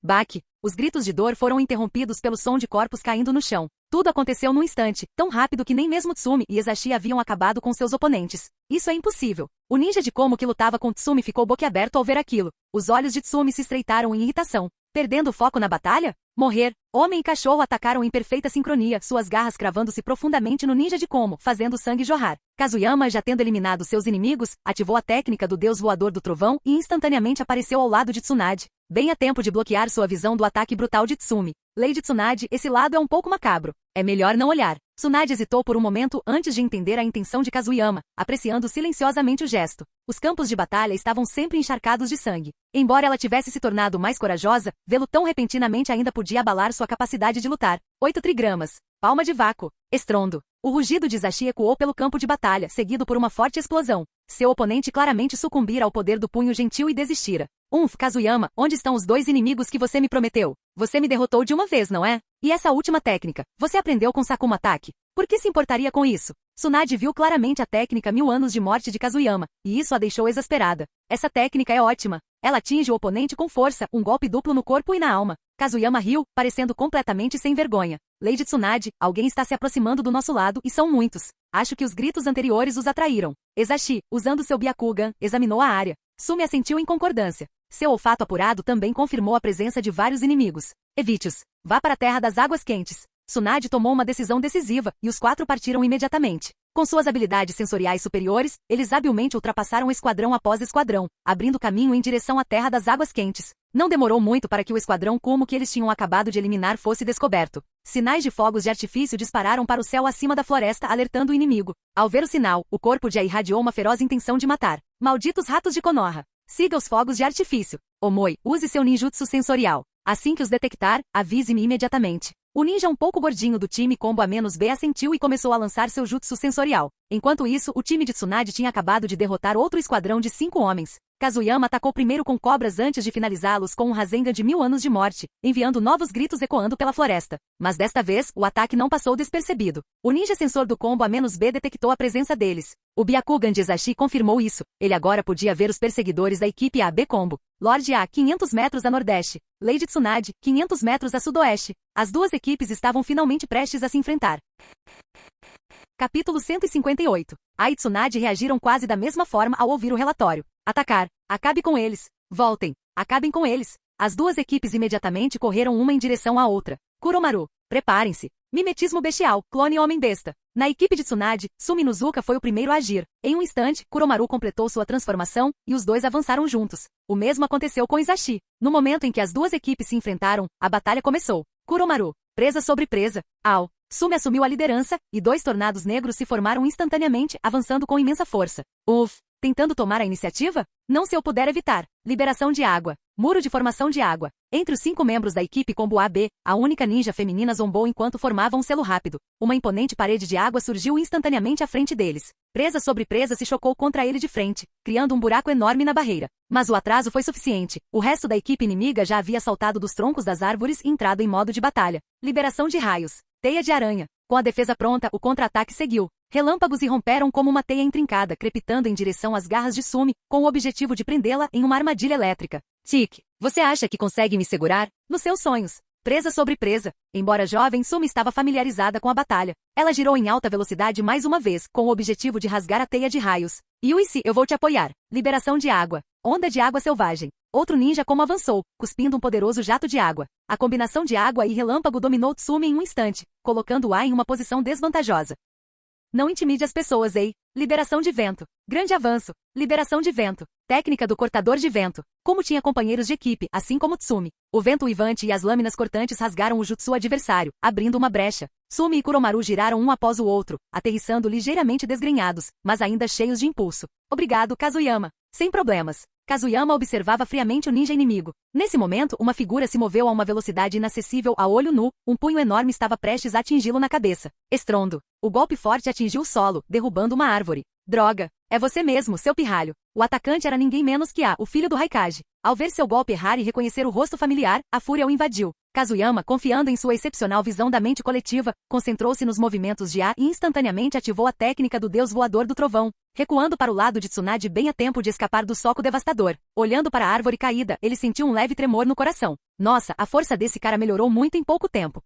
S2: Baque. Os gritos de dor foram interrompidos pelo som de corpos caindo no chão. Tudo aconteceu num instante, tão rápido que nem mesmo Tsumi e Ezashi haviam acabado com seus oponentes. Isso é impossível. O ninja de Como que lutava com Tsumi ficou boquiaberto ao ver aquilo. Os olhos de Tsumi se estreitaram em irritação. Perdendo o foco na batalha? Morrer. Homem e cachorro atacaram em perfeita sincronia, suas garras cravando-se profundamente no ninja de Como, fazendo sangue jorrar. Kazuyama, já tendo eliminado seus inimigos, ativou a técnica do deus voador do trovão e instantaneamente apareceu ao lado de Tsunade. Bem a tempo de bloquear sua visão do ataque brutal de Tsumi. Lady Tsunade, esse lado é um pouco macabro. É melhor não olhar. Tsunade hesitou por um momento antes de entender a intenção de Kazuyama, apreciando silenciosamente o gesto. Os campos de batalha estavam sempre encharcados de sangue. Embora ela tivesse se tornado mais corajosa, vê-lo tão repentinamente ainda podia abalar sua capacidade de lutar. 8 trigramas. Palma de vácuo. Estrondo. O rugido de Isashi ecoou pelo campo de batalha, seguido por uma forte explosão. Seu oponente claramente sucumbira ao poder do punho gentil e desistira. Kazuyama, onde estão os 2 inimigos que você me prometeu? Você me derrotou de uma vez, não é? E essa última técnica, você aprendeu com Sakuma Taki? Por que se importaria com isso? Tsunade viu claramente a técnica 1000 anos de morte de Kazuyama, e isso a deixou exasperada. Essa técnica é ótima. Ela atinge o oponente com força, um golpe duplo no corpo e na alma. Kazuyama riu, parecendo completamente sem vergonha. Lady Tsunade, alguém está se aproximando do nosso lado e são muitos. Acho que os gritos anteriores os atraíram. Ezashi, usando seu Byakugan, examinou a área. Sumi assentiu em concordância. Seu olfato apurado também confirmou a presença de vários inimigos. Evite-os. Vá para a Terra das Águas Quentes. Tsunade tomou uma decisão decisiva, e os 4 partiram imediatamente. Com suas habilidades sensoriais superiores, eles habilmente ultrapassaram esquadrão após esquadrão, abrindo caminho em direção à Terra das Águas Quentes. Não demorou muito para que o esquadrão Kumo que eles tinham acabado de eliminar fosse descoberto. Sinais de fogos de artifício dispararam para o céu acima da floresta, alertando o inimigo. Ao ver o sinal, o corpo de A irradiou uma feroz intenção de matar. Malditos ratos de Konoha! Siga os fogos de artifício. Omoi, use seu ninjutsu sensorial. Assim que os detectar, avise-me imediatamente. O ninja um pouco gordinho do time Combo A-B assentiu e começou a lançar seu jutsu sensorial. Enquanto isso, o time de Tsunade tinha acabado de derrotar outro esquadrão de 5 homens. Kazuyama atacou primeiro com cobras antes de finalizá-los com um Rasengan de 1000 anos de morte, enviando novos gritos ecoando pela floresta. Mas desta vez, o ataque não passou despercebido. O ninja sensor do combo A-B detectou a presença deles. O Byakugan de Ezashi confirmou isso. Ele agora podia ver os perseguidores da equipe AB Combo. Lorde A, 500 metros a nordeste. Lady Tsunade, 500 metros a sudoeste. As duas equipes estavam finalmente prestes a se enfrentar. Capítulo 158. A e Tsunade reagiram quase da mesma forma ao ouvir o relatório. Atacar. Acabe com eles. Voltem. Acabem com eles. As duas equipes imediatamente correram uma em direção à outra. Kuromaru. Preparem-se. Mimetismo bestial, clone homem-besta. Na equipe de Tsunade, Suminuzuka foi o primeiro a agir. Em um instante, Kuromaru completou sua transformação, e os dois avançaram juntos. O mesmo aconteceu com Izashi. No momento em que as duas equipes se enfrentaram, a batalha começou. Kuromaru. Presa sobre presa. Ao. Sumi assumiu a liderança, e 2 tornados negros se formaram instantaneamente, avançando com imensa força. Tentando tomar a iniciativa? Não se eu puder evitar. Liberação de água. Muro de formação de água. Entre os 5 membros da equipe Combo AB, a única ninja feminina zombou enquanto formava um selo rápido. Uma imponente parede de água surgiu instantaneamente à frente deles. Presa sobre presa se chocou contra ele de frente, criando um buraco enorme na barreira. Mas o atraso foi suficiente. O resto da equipe inimiga já havia saltado dos troncos das árvores e entrado em modo de batalha. Liberação de raios. Teia de aranha. Com a defesa pronta, o contra-ataque seguiu. Relâmpagos irromperam como uma teia intrincada, crepitando em direção às garras de Sumi, com o objetivo de prendê-la em uma armadilha elétrica. Tic, você acha que consegue me segurar? Nos seus sonhos. Presa sobre presa. Embora jovem, Sumi estava familiarizada com a batalha. Ela girou em alta velocidade mais uma vez, com o objetivo de rasgar a teia de raios. Yuichi, eu vou te apoiar. Liberação de água. Onda de água selvagem. Outro ninja como avançou, cuspindo um poderoso jato de água. A combinação de água e relâmpago dominou Tsumi em um instante, colocando-a em uma posição desvantajosa. Não intimide as pessoas, ei. Liberação de vento. Grande avanço. Liberação de vento. Técnica do cortador de vento. Como tinha companheiros de equipe, assim como Tsumi. O vento uivante e as lâminas cortantes rasgaram o jutsu adversário, abrindo uma brecha. Tsumi e Kuromaru giraram um após o outro, aterrissando ligeiramente desgrenhados, mas ainda cheios de impulso. Obrigado, Kazuyama. Sem problemas. Kazuyama observava friamente o ninja inimigo. Nesse momento, uma figura se moveu a uma velocidade inacessível a olho nu, um punho enorme estava prestes a atingi-lo na cabeça. Estrondo. O golpe forte atingiu o solo, derrubando uma árvore. Droga! É você mesmo, seu pirralho. O atacante era ninguém menos que o filho do Raikage. Ao ver seu golpe errar e reconhecer o rosto familiar, a fúria o invadiu. Kazuyama, confiando em sua excepcional visão da mente coletiva, concentrou-se nos movimentos de e instantaneamente ativou a técnica do deus voador do trovão, recuando para o lado de Tsunade bem a tempo de escapar do soco devastador. Olhando para a árvore caída, ele sentiu um leve tremor no coração. Nossa, a força desse cara melhorou muito em pouco tempo.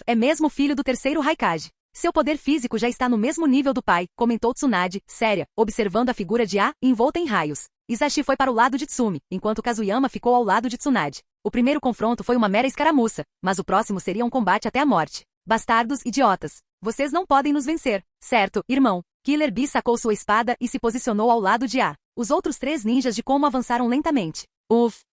S2: É mesmo filho do terceiro Raikage. Seu poder físico já está no mesmo nível do pai, comentou Tsunade, séria, observando a figura de envolta em raios. Izashi foi para o lado de Tsumi, enquanto Kazuyama ficou ao lado de Tsunade. O primeiro confronto foi uma mera escaramuça, mas o próximo seria um combate até a morte. Bastardos idiotas. Vocês não podem nos vencer. Certo, irmão. Killer Bee sacou sua espada e se posicionou ao lado de Os outros 3 ninjas de Como avançaram lentamente.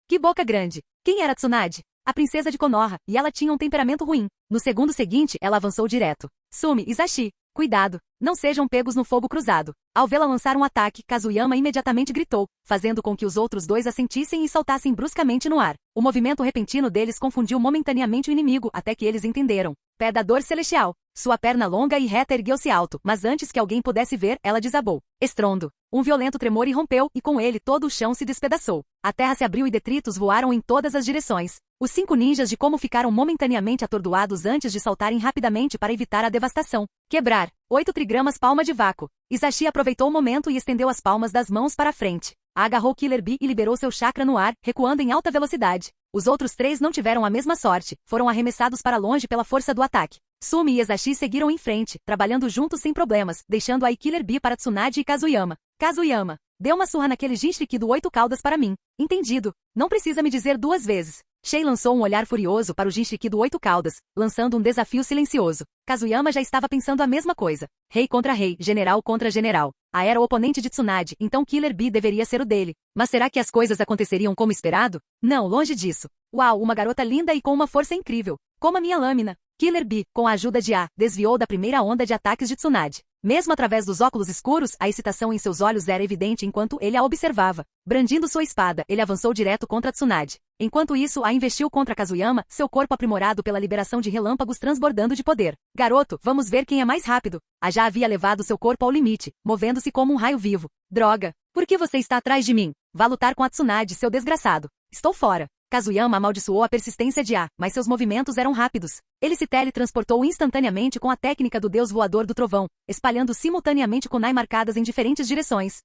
S2: Que boca grande. Quem era Tsunade? A princesa de Konoha, e ela tinha um temperamento ruim. No segundo seguinte, ela avançou direto. Sumi, Izashi. Cuidado. Não sejam pegos no fogo cruzado. Ao vê-la lançar um ataque, Kazuyama imediatamente gritou, fazendo com que os outros 2 assentissem e saltassem bruscamente no ar. O movimento repentino deles confundiu momentaneamente o inimigo, até que eles entenderam. Predador celestial. Sua perna longa e reta ergueu-se alto, mas antes que alguém pudesse ver, ela desabou. Estrondo. Um violento tremor irrompeu, e com ele todo o chão se despedaçou. A terra se abriu e detritos voaram em todas as direções. Os 5 ninjas de Como ficaram momentaneamente atordoados antes de saltarem rapidamente para evitar a devastação. Quebrar. 8 trigramas palma de vácuo. Izashi aproveitou o momento e estendeu as palmas das mãos para a frente. Agarrou Killer Bee e liberou seu chakra no ar, recuando em alta velocidade. Os outros 3 não tiveram a mesma sorte, foram arremessados para longe pela força do ataque. Sumi e Ezashi seguiram em frente, trabalhando juntos sem problemas, deixando a Killer Bee para Tsunade e Kazuyama. Kazuyama, dê uma surra naquele Jinchuriki do 8 caudas para mim. Entendido. Não precisa me dizer 2 vezes. Shei lançou um olhar furioso para o Jinchiki do Oito Caudas, lançando um desafio silencioso. Kazuyama já estava pensando a mesma coisa. Rei contra rei, general contra general. A era o oponente de Tsunade, então Killer Bee deveria ser o dele. Mas será que as coisas aconteceriam como esperado? Não, longe disso. Uau, uma garota linda e com uma força incrível. Como a minha lâmina. Killer Bee, com a ajuda de A, desviou da primeira onda de ataques de Tsunade. Mesmo através dos óculos escuros, a excitação em seus olhos era evidente enquanto ele a observava. Brandindo sua espada, ele avançou direto contra Tsunade. Enquanto isso, a investiu contra Kazuyama, seu corpo aprimorado pela liberação de relâmpagos transbordando de poder. Garoto, vamos ver quem é mais rápido. A já havia levado seu corpo ao limite, movendo-se como um raio vivo. Droga! Por que você está atrás de mim? Vá lutar com a Tsunade, seu desgraçado. Estou fora. Kazuyama amaldiçoou a persistência de A, mas seus movimentos eram rápidos. Ele se teletransportou instantaneamente com a técnica do deus voador do trovão, espalhando simultaneamente kunai marcadas em diferentes direções.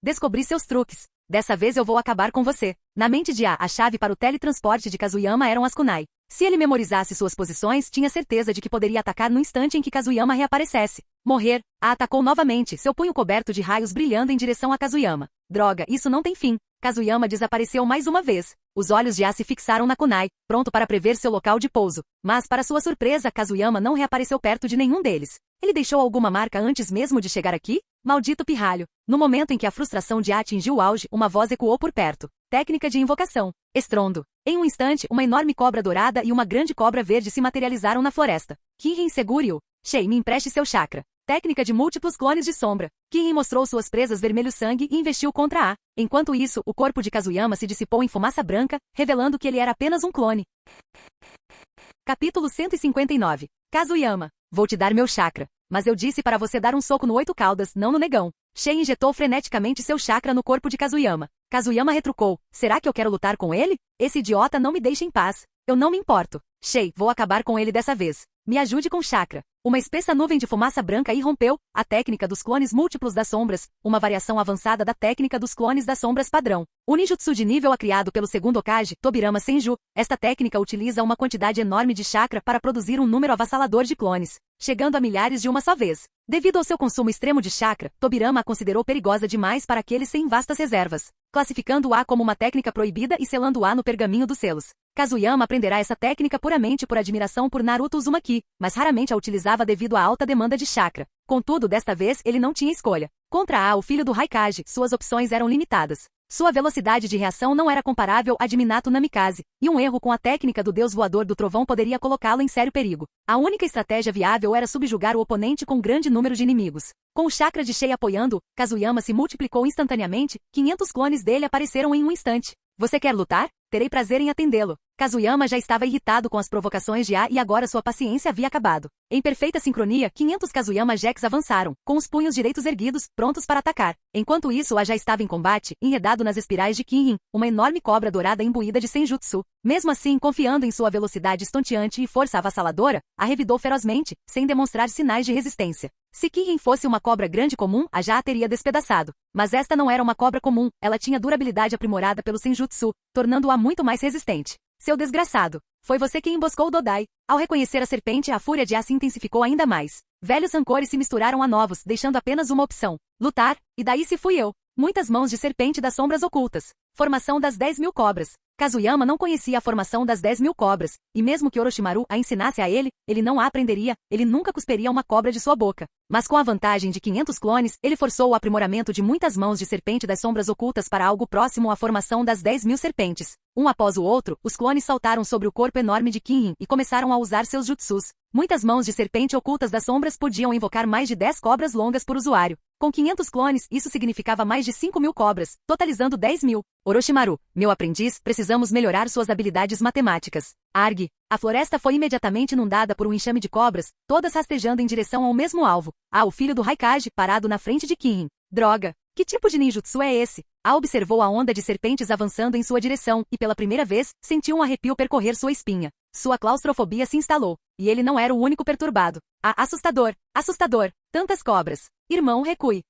S2: Descobri seus truques. Dessa vez eu vou acabar com você. Na mente de A chave para o teletransporte de Kazuyama eram as kunai. Se ele memorizasse suas posições, tinha certeza de que poderia atacar no instante em que Kazuyama reaparecesse. Morrer. A atacou novamente, seu punho coberto de raios brilhando em direção a Kazuyama. Droga, isso não tem fim. Kazuyama desapareceu mais uma vez. Os olhos de A se fixaram na kunai, pronto para prever seu local de pouso. Mas, para sua surpresa, Kazuyama não reapareceu perto de nenhum deles. Ele deixou alguma marca antes mesmo de chegar aqui? Maldito pirralho. No momento em que a frustração de A atingiu o auge, uma voz ecoou por perto. Técnica de invocação. Estrondo. Em um instante, uma enorme cobra dourada e uma grande cobra verde se materializaram na floresta. Kirin, segure-o. Shei, me empreste seu chakra. Técnica de múltiplos clones de sombra. Kirin mostrou suas presas vermelho-sangue e investiu contra A. Enquanto isso, o corpo de Kazuyama se dissipou em fumaça branca, revelando que ele era apenas um clone. Capítulo 159. Kazuyama. Vou te dar meu chakra. Mas eu disse para você dar um soco no Oito Caudas, não no negão. Shei injetou freneticamente seu chakra no corpo de Kazuyama. Kazuyama retrucou. Será que eu quero lutar com ele? Esse idiota não me deixa em paz. Eu não me importo. Shei, vou acabar com ele dessa vez. Me ajude com chakra. Uma espessa nuvem de fumaça branca irrompeu, a técnica dos clones múltiplos das sombras, uma variação avançada da técnica dos clones das sombras padrão. O ninjutsu de nível A criado pelo segundo Hokage, Tobirama Senju. Esta técnica utiliza uma quantidade enorme de chakra para produzir um número avassalador de clones, chegando a milhares de uma só vez. Devido ao seu consumo extremo de chakra, Tobirama a considerou perigosa demais para aqueles sem vastas reservas, classificando-a como uma técnica proibida e selando-a no pergaminho dos selos. Kazuyama aprenderá essa técnica puramente por admiração por Naruto Uzumaki, mas raramente a utilizava devido à alta demanda de chakra. Contudo, desta vez, ele não tinha escolha. Contra A, o filho do Raikage, suas opções eram limitadas. Sua velocidade de reação não era comparável à de Minato Namikaze, e um erro com a técnica do deus voador do trovão poderia colocá-lo em sério perigo. A única estratégia viável era subjugar o oponente com grande número de inimigos. Com o chakra de Shei apoiando, Kazuyama se multiplicou instantaneamente, 500 clones dele apareceram em um instante. Você quer lutar? Terei prazer em atendê-lo. Kazuyama já estava irritado com as provocações de A e agora sua paciência havia acabado. Em perfeita sincronia, 500 Kazuyama Jacks avançaram, com os punhos direitos erguidos, prontos para atacar. Enquanto isso, A já estava em combate, enredado nas espirais de Kirin, uma enorme cobra dourada imbuída de senjutsu. Mesmo assim, confiando em sua velocidade estonteante e força avassaladora, A revidou ferozmente, sem demonstrar sinais de resistência. Se Kirin fosse uma cobra grande comum, A já a teria despedaçado. Mas esta não era uma cobra comum, ela tinha durabilidade aprimorada pelo senjutsu, tornando-a muito mais resistente. Seu desgraçado. Foi você quem emboscou Dodai. Ao reconhecer a serpente, a fúria de A se intensificou ainda mais. Velhos rancores se misturaram a novos, deixando apenas uma opção. Lutar, e daí se fui eu. Muitas mãos de serpente das sombras ocultas. Formação das 10.000 cobras. Kazuyama não conhecia a formação das 10.000 cobras, e mesmo que Orochimaru a ensinasse a ele, ele não a aprenderia, ele nunca cusperia uma cobra de sua boca. Mas com a vantagem de 500 clones, ele forçou o aprimoramento de muitas mãos de serpente das sombras ocultas para algo próximo à formação das 10.000 serpentes. Um após o outro, os clones saltaram sobre o corpo enorme de Kirin e começaram a usar seus jutsus. Muitas mãos de serpente ocultas das sombras podiam invocar mais de 10 cobras longas por usuário. Com 500 clones, isso significava mais de 5.000 cobras, totalizando 10.000. Orochimaru, meu aprendiz, precisamos melhorar suas habilidades matemáticas. Arg. A floresta foi imediatamente inundada por um enxame de cobras, todas rastejando em direção ao mesmo alvo. O filho do Raikage, parado na frente de Kirin. Droga! Que tipo de ninjutsu é esse? A observou a onda de serpentes avançando em sua direção, e pela primeira vez, sentiu um arrepio percorrer sua espinha. Sua claustrofobia se instalou, e ele não era o único perturbado. Assustador! Assustador! Tantas cobras! Irmão, recue!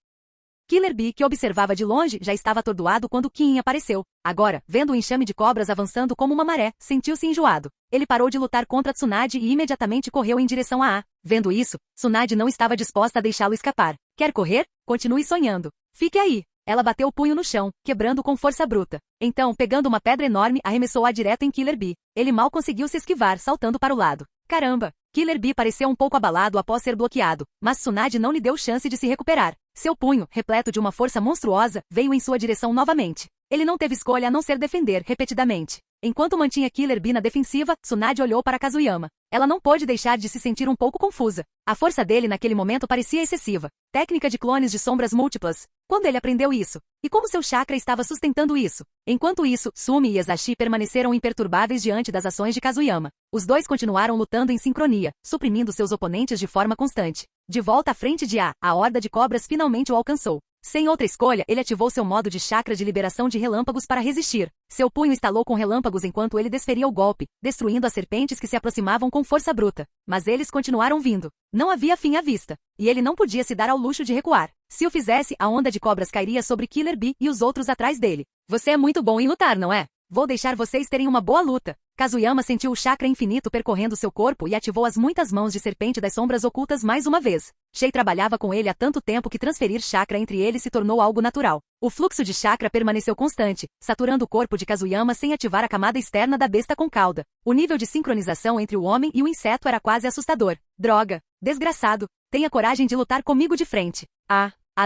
S2: Killer Bee, que observava de longe, já estava atordoado quando Kirin apareceu. Agora, vendo o enxame de cobras avançando como uma maré, sentiu-se enjoado. Ele parou de lutar contra Tsunade e imediatamente correu em direção a A. Vendo isso, Tsunade não estava disposta a deixá-lo escapar. Quer correr? Continue sonhando. Fique aí. Ela bateu o punho no chão, quebrando com força bruta. Então, pegando uma pedra enorme, arremessou-a direto em Killer Bee. Ele mal conseguiu se esquivar, saltando para o lado. Caramba! Killer Bee pareceu um pouco abalado após ser bloqueado, mas Tsunade não lhe deu chance de se recuperar. Seu punho, repleto de uma força monstruosa, veio em sua direção novamente. Ele não teve escolha a não ser defender repetidamente. Enquanto mantinha Killer Bee na defensiva, Tsunade olhou para Kazuyama. Ela não pôde deixar de se sentir um pouco confusa. A força dele naquele momento parecia excessiva. Técnica de clones de sombras múltiplas. Quando ele aprendeu isso? E como seu chakra estava sustentando isso? Enquanto isso, Sumi e Ezashi permaneceram imperturbáveis diante das ações de Kazuyama. Os dois continuaram lutando em sincronia, suprimindo seus oponentes de forma constante. De volta à frente de a horda de cobras finalmente o alcançou. Sem outra escolha, ele ativou seu modo de chakra de liberação de relâmpagos para resistir. Seu punho estalou com relâmpagos enquanto ele desferia o golpe, destruindo as serpentes que se aproximavam com força bruta. Mas eles continuaram vindo. Não havia fim à vista. E ele não podia se dar ao luxo de recuar. Se o fizesse, a onda de cobras cairia sobre Killer Bee e os outros atrás dele. Você é muito bom em lutar, não é? Vou deixar vocês terem uma boa luta. Kazuyama sentiu o chakra infinito percorrendo seu corpo e ativou as muitas mãos de serpente das sombras ocultas mais uma vez. Shei trabalhava com ele há tanto tempo que transferir chakra entre eles se tornou algo natural. O fluxo de chakra permaneceu constante, saturando o corpo de Kazuyama sem ativar a camada externa da besta com cauda. O nível de sincronização entre o homem e o inseto era quase assustador. Droga! Desgraçado! Tenha coragem de lutar comigo de frente.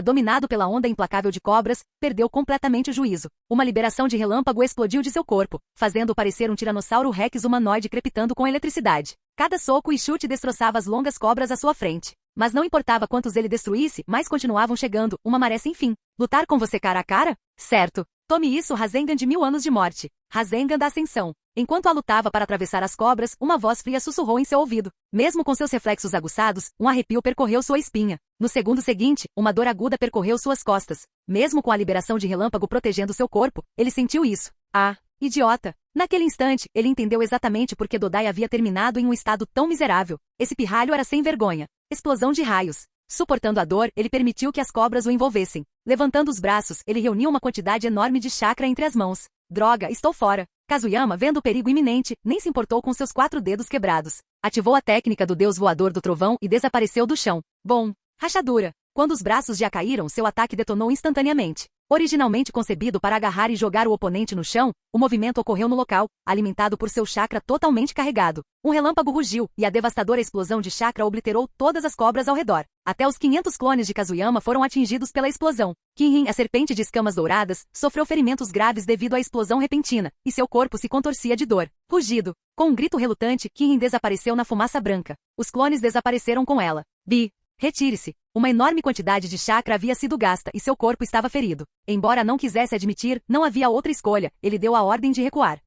S2: Dominado pela onda implacável de cobras, perdeu completamente o juízo. Uma liberação de relâmpago explodiu de seu corpo, fazendo-o parecer um tiranossauro rex humanoide crepitando com eletricidade. Cada soco e chute destroçava as longas cobras à sua frente. Mas não importava quantos ele destruísse, mais continuavam chegando, uma maré sem fim. Lutar com você cara a cara? Certo. Tome isso, Rasengan de 1000 anos de morte. Rasengan da Ascensão. Enquanto a lutava para atravessar as cobras, uma voz fria sussurrou em seu ouvido. Mesmo com seus reflexos aguçados, um arrepio percorreu sua espinha. No segundo seguinte, uma dor aguda percorreu suas costas. Mesmo com a liberação de relâmpago protegendo seu corpo, ele sentiu isso. Idiota! Naquele instante, ele entendeu exatamente por que Dodai havia terminado em um estado tão miserável. Esse pirralho era sem vergonha. Explosão de raios. Suportando a dor, ele permitiu que as cobras o envolvessem. Levantando os braços, ele reuniu uma quantidade enorme de chakra entre as mãos. Droga, estou fora. Kazuyama, vendo o perigo iminente, nem se importou com seus 4 dedos quebrados. Ativou a técnica do deus voador do trovão e desapareceu do chão. Bom, rachadura. Quando os braços já caíram, seu ataque detonou instantaneamente. Originalmente concebido para agarrar e jogar o oponente no chão, o movimento ocorreu no local, alimentado por seu chakra totalmente carregado. Um relâmpago rugiu, e a devastadora explosão de chakra obliterou todas as cobras ao redor. Até os 500 clones de Kazuyama foram atingidos pela explosão. Kinrin, a serpente de escamas douradas, sofreu ferimentos graves devido à explosão repentina, e seu corpo se contorcia de dor. Rugido. Com um grito relutante, Kinrin desapareceu na fumaça branca. Os clones desapareceram com ela. Retire-se. Uma enorme quantidade de chakra havia sido gasta e seu corpo estava ferido. Embora não quisesse admitir, não havia outra escolha, ele deu a ordem de recuar.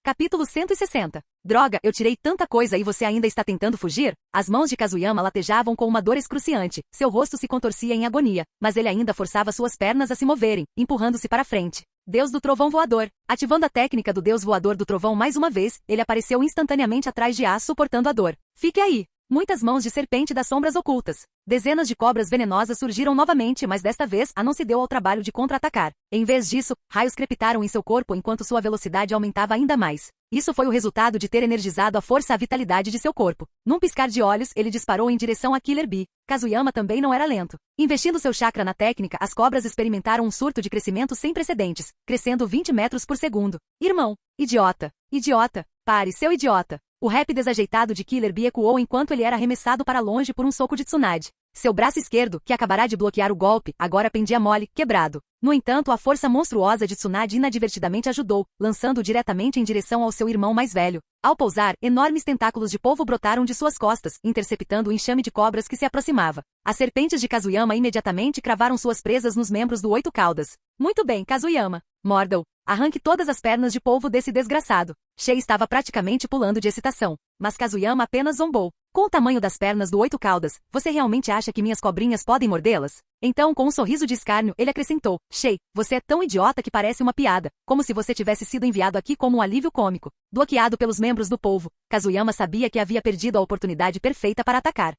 S2: Capítulo 160. Droga, eu tirei tanta coisa e você ainda está tentando fugir? As mãos de Kazuyama latejavam com uma dor excruciante, seu rosto se contorcia em agonia, mas ele ainda forçava suas pernas a se moverem, empurrando-se para frente. Deus do Trovão Voador. Ativando a técnica do Deus Voador do Trovão mais uma vez, ele apareceu instantaneamente atrás de A, suportando a dor. Fique aí! Muitas mãos de serpente das sombras ocultas. Dezenas de cobras venenosas surgiram novamente, mas desta vez A não se deu ao trabalho de contra-atacar. Em vez disso, raios crepitaram em seu corpo enquanto sua velocidade aumentava ainda mais. Isso foi o resultado de ter energizado a força e a vitalidade de seu corpo. Num piscar de olhos, ele disparou em direção a Killer Bee. Kazuyama também não era lento. Investindo seu chakra na técnica, as cobras experimentaram um surto de crescimento sem precedentes, crescendo 20 metros por segundo. Irmão! Idiota! Idiota! Pare, seu idiota! O rap desajeitado de Killer Bee ecoou enquanto ele era arremessado para longe por um soco de Tsunade. Seu braço esquerdo, que acabará de bloquear o golpe, agora pendia mole, quebrado. No entanto, a força monstruosa de Tsunade inadvertidamente ajudou, lançando-o diretamente em direção ao seu irmão mais velho. Ao pousar, enormes tentáculos de polvo brotaram de suas costas, interceptando o enxame de cobras que se aproximava. As serpentes de Kazuyama imediatamente cravaram suas presas nos membros do 8 caudas. Muito bem, Kazuyama. Morda-o. Arranque todas as pernas de polvo desse desgraçado. Shei estava praticamente pulando de excitação, mas Kazuyama apenas zombou. Com o tamanho das pernas do 8 caudas, você realmente acha que minhas cobrinhas podem mordê-las? Então, com um sorriso de escárnio, ele acrescentou, Shei, você é tão idiota que parece uma piada, como se você tivesse sido enviado aqui como um alívio cômico. Bloqueado pelos membros do polvo, Kazuyama sabia que havia perdido a oportunidade perfeita para atacar.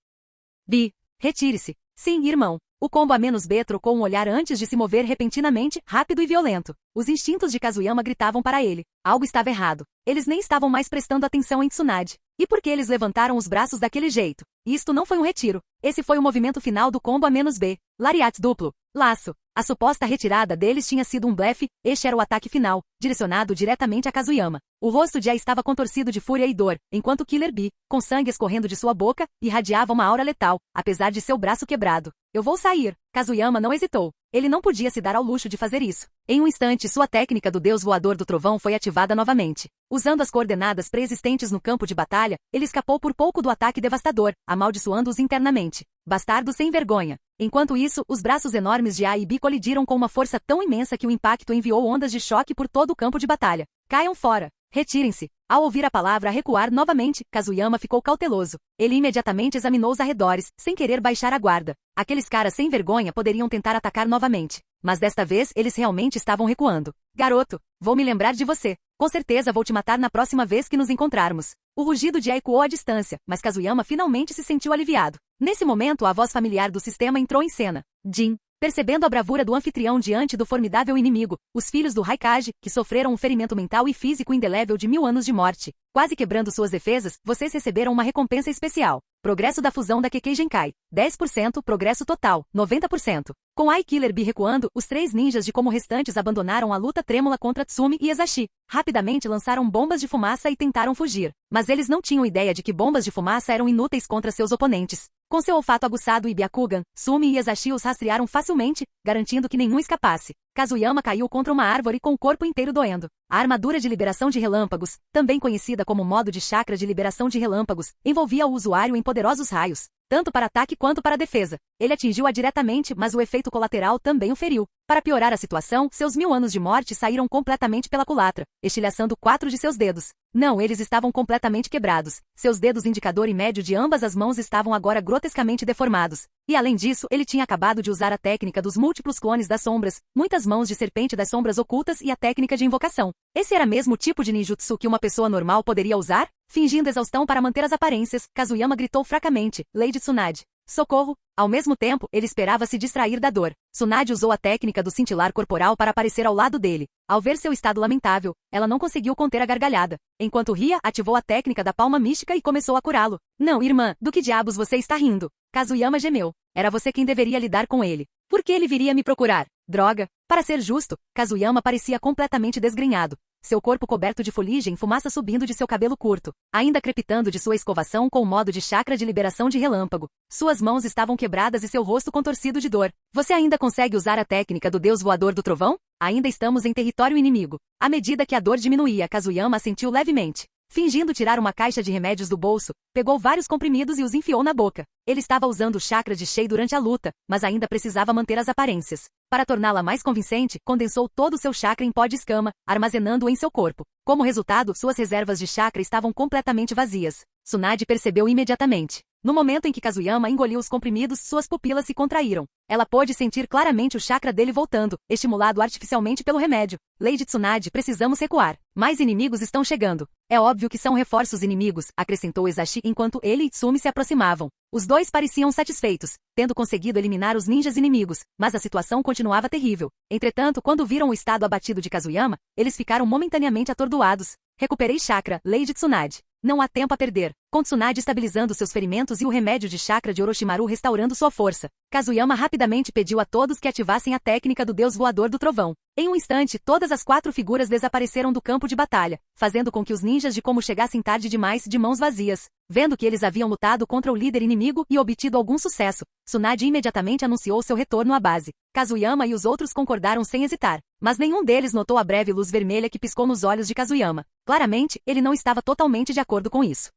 S2: Retire-se. Sim, irmão. O combo A-B trocou um olhar antes de se mover repentinamente, rápido e violento. Os instintos de Kazuyama gritavam para ele. Algo estava errado. Eles nem estavam mais prestando atenção em Tsunade. E por que eles levantaram os braços daquele jeito? Isto não foi um retiro. Esse foi o movimento final do combo A-B. Lariat duplo. Laço. A suposta retirada deles tinha sido um blefe, este era o ataque final, direcionado diretamente a Kazuyama. O rosto de Ai estava contorcido de fúria e dor, enquanto Killer Bee, com sangue escorrendo de sua boca, irradiava uma aura letal, apesar de seu braço quebrado. Eu vou sair. Kazuyama não hesitou. Ele não podia se dar ao luxo de fazer isso. Em um instante, sua técnica do Deus Voador do Trovão foi ativada novamente. Usando as coordenadas pré-existentes no campo de batalha, ele escapou por pouco do ataque devastador, amaldiçoando-os internamente. Bastardo sem vergonha. Enquanto isso, os braços enormes de A e B colidiram com uma força tão imensa que o impacto enviou ondas de choque por todo o campo de batalha. Caiam fora. Retirem-se. Ao ouvir a palavra recuar novamente, Kazuyama ficou cauteloso. Ele imediatamente examinou os arredores, sem querer baixar a guarda. Aqueles caras sem vergonha poderiam tentar atacar novamente. Mas desta vez eles realmente estavam recuando. Garoto, vou me lembrar de você. Com certeza vou te matar na próxima vez que nos encontrarmos. O rugido de Ai ecoou à distância, mas Kazuyama finalmente se sentiu aliviado. Nesse momento a voz familiar do sistema entrou em cena. Jin. Percebendo a bravura do anfitrião diante do formidável inimigo, os filhos do Raikage, que sofreram um ferimento mental e físico indelével de 1000 anos de morte, quase quebrando suas defesas, vocês receberam uma recompensa especial. Progresso da fusão da Kekkei Genkai, 10%, progresso total, 90%. Com Ai Killer Bee recuando, os 3 ninjas de como restantes abandonaram a luta trêmula contra Tsumi e Ezashi. Rapidamente lançaram bombas de fumaça e tentaram fugir. Mas eles não tinham ideia de que bombas de fumaça eram inúteis contra seus oponentes. Com seu olfato aguçado e Byakugan, Tsumi e Ezashi os rastrearam facilmente, garantindo que nenhum escapasse. Kazuyama caiu contra uma árvore com o corpo inteiro doendo. A armadura de liberação de relâmpagos, também conhecida como modo de chakra de liberação de relâmpagos, envolvia o usuário em poderosos raios, tanto para ataque quanto para defesa. Ele atingiu-a diretamente, mas o efeito colateral também o feriu. Para piorar a situação, seus 1000 anos de morte saíram completamente pela culatra, estilhaçando 4 de seus dedos. Não, eles estavam completamente quebrados. Seus dedos indicador e médio de ambas as mãos estavam agora grotescamente deformados. E além disso, ele tinha acabado de usar a técnica dos múltiplos clones das sombras, muitas mãos de serpente das sombras ocultas e a técnica de invocação. Esse era mesmo o tipo de ninjutsu que uma pessoa normal poderia usar? Fingindo exaustão para manter as aparências, Kazuyama gritou fracamente, Lady Tsunade. Socorro! Ao mesmo tempo, ele esperava se distrair da dor. Tsunade usou a técnica do cintilar corporal para aparecer ao lado dele. Ao ver seu estado lamentável, ela não conseguiu conter a gargalhada. Enquanto ria, ativou a técnica da palma mística e começou a curá-lo. Não, irmã, do que diabos você está rindo? Kazuyama gemeu. Era você quem deveria lidar com ele. Por que ele viria me procurar? Droga! Para ser justo, Kazuyama parecia completamente desgrenhado. Seu corpo coberto de fuligem, fumaça subindo de seu cabelo curto, ainda crepitando de sua escovação com o modo de chakra de liberação de relâmpago. Suas mãos estavam quebradas e seu rosto contorcido de dor. Você ainda consegue usar a técnica do Deus Voador do Trovão? Ainda estamos em território inimigo. À medida que a dor diminuía, Kazuyama assentiu levemente. Fingindo tirar uma caixa de remédios do bolso, pegou vários comprimidos e os enfiou na boca. Ele estava usando o chakra de Shei durante a luta, mas ainda precisava manter as aparências. Para torná-la mais convincente, condensou todo o seu chakra em pó de escama, armazenando-o em seu corpo. Como resultado, suas reservas de chakra estavam completamente vazias. Tsunade percebeu imediatamente. No momento em que Kazuyama engoliu os comprimidos, suas pupilas se contraíram. Ela pôde sentir claramente o chakra dele voltando, estimulado artificialmente pelo remédio. Lady Tsunade, precisamos recuar. Mais inimigos estão chegando. É óbvio que são reforços inimigos, acrescentou Ezashi enquanto ele e Tsumi se aproximavam. Os dois pareciam satisfeitos, tendo conseguido eliminar os ninjas inimigos, mas a situação continuava terrível. Entretanto, quando viram o estado abatido de Kazuyama, eles ficaram momentaneamente atordoados. Recuperei chakra, Lady Tsunade. Não há tempo a perder. Com Tsunade estabilizando seus ferimentos e o remédio de chakra de Orochimaru restaurando sua força, Kazuyama rapidamente pediu a todos que ativassem a técnica do Deus Voador do Trovão. Em um instante, todas as 4 figuras desapareceram do campo de batalha, fazendo com que os ninjas de como chegassem tarde demais de mãos vazias. Vendo que eles haviam lutado contra o líder inimigo e obtido algum sucesso, Tsunade imediatamente anunciou seu retorno à base. Kazuyama e os outros concordaram sem hesitar, mas nenhum deles notou a breve luz vermelha que piscou nos olhos de Kazuyama. Claramente, ele não estava totalmente de acordo com isso.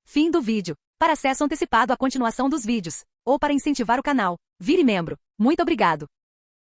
S2: Fim do vídeo. Para acesso antecipado à continuação dos vídeos, ou para incentivar o canal, vire membro. Muito obrigado.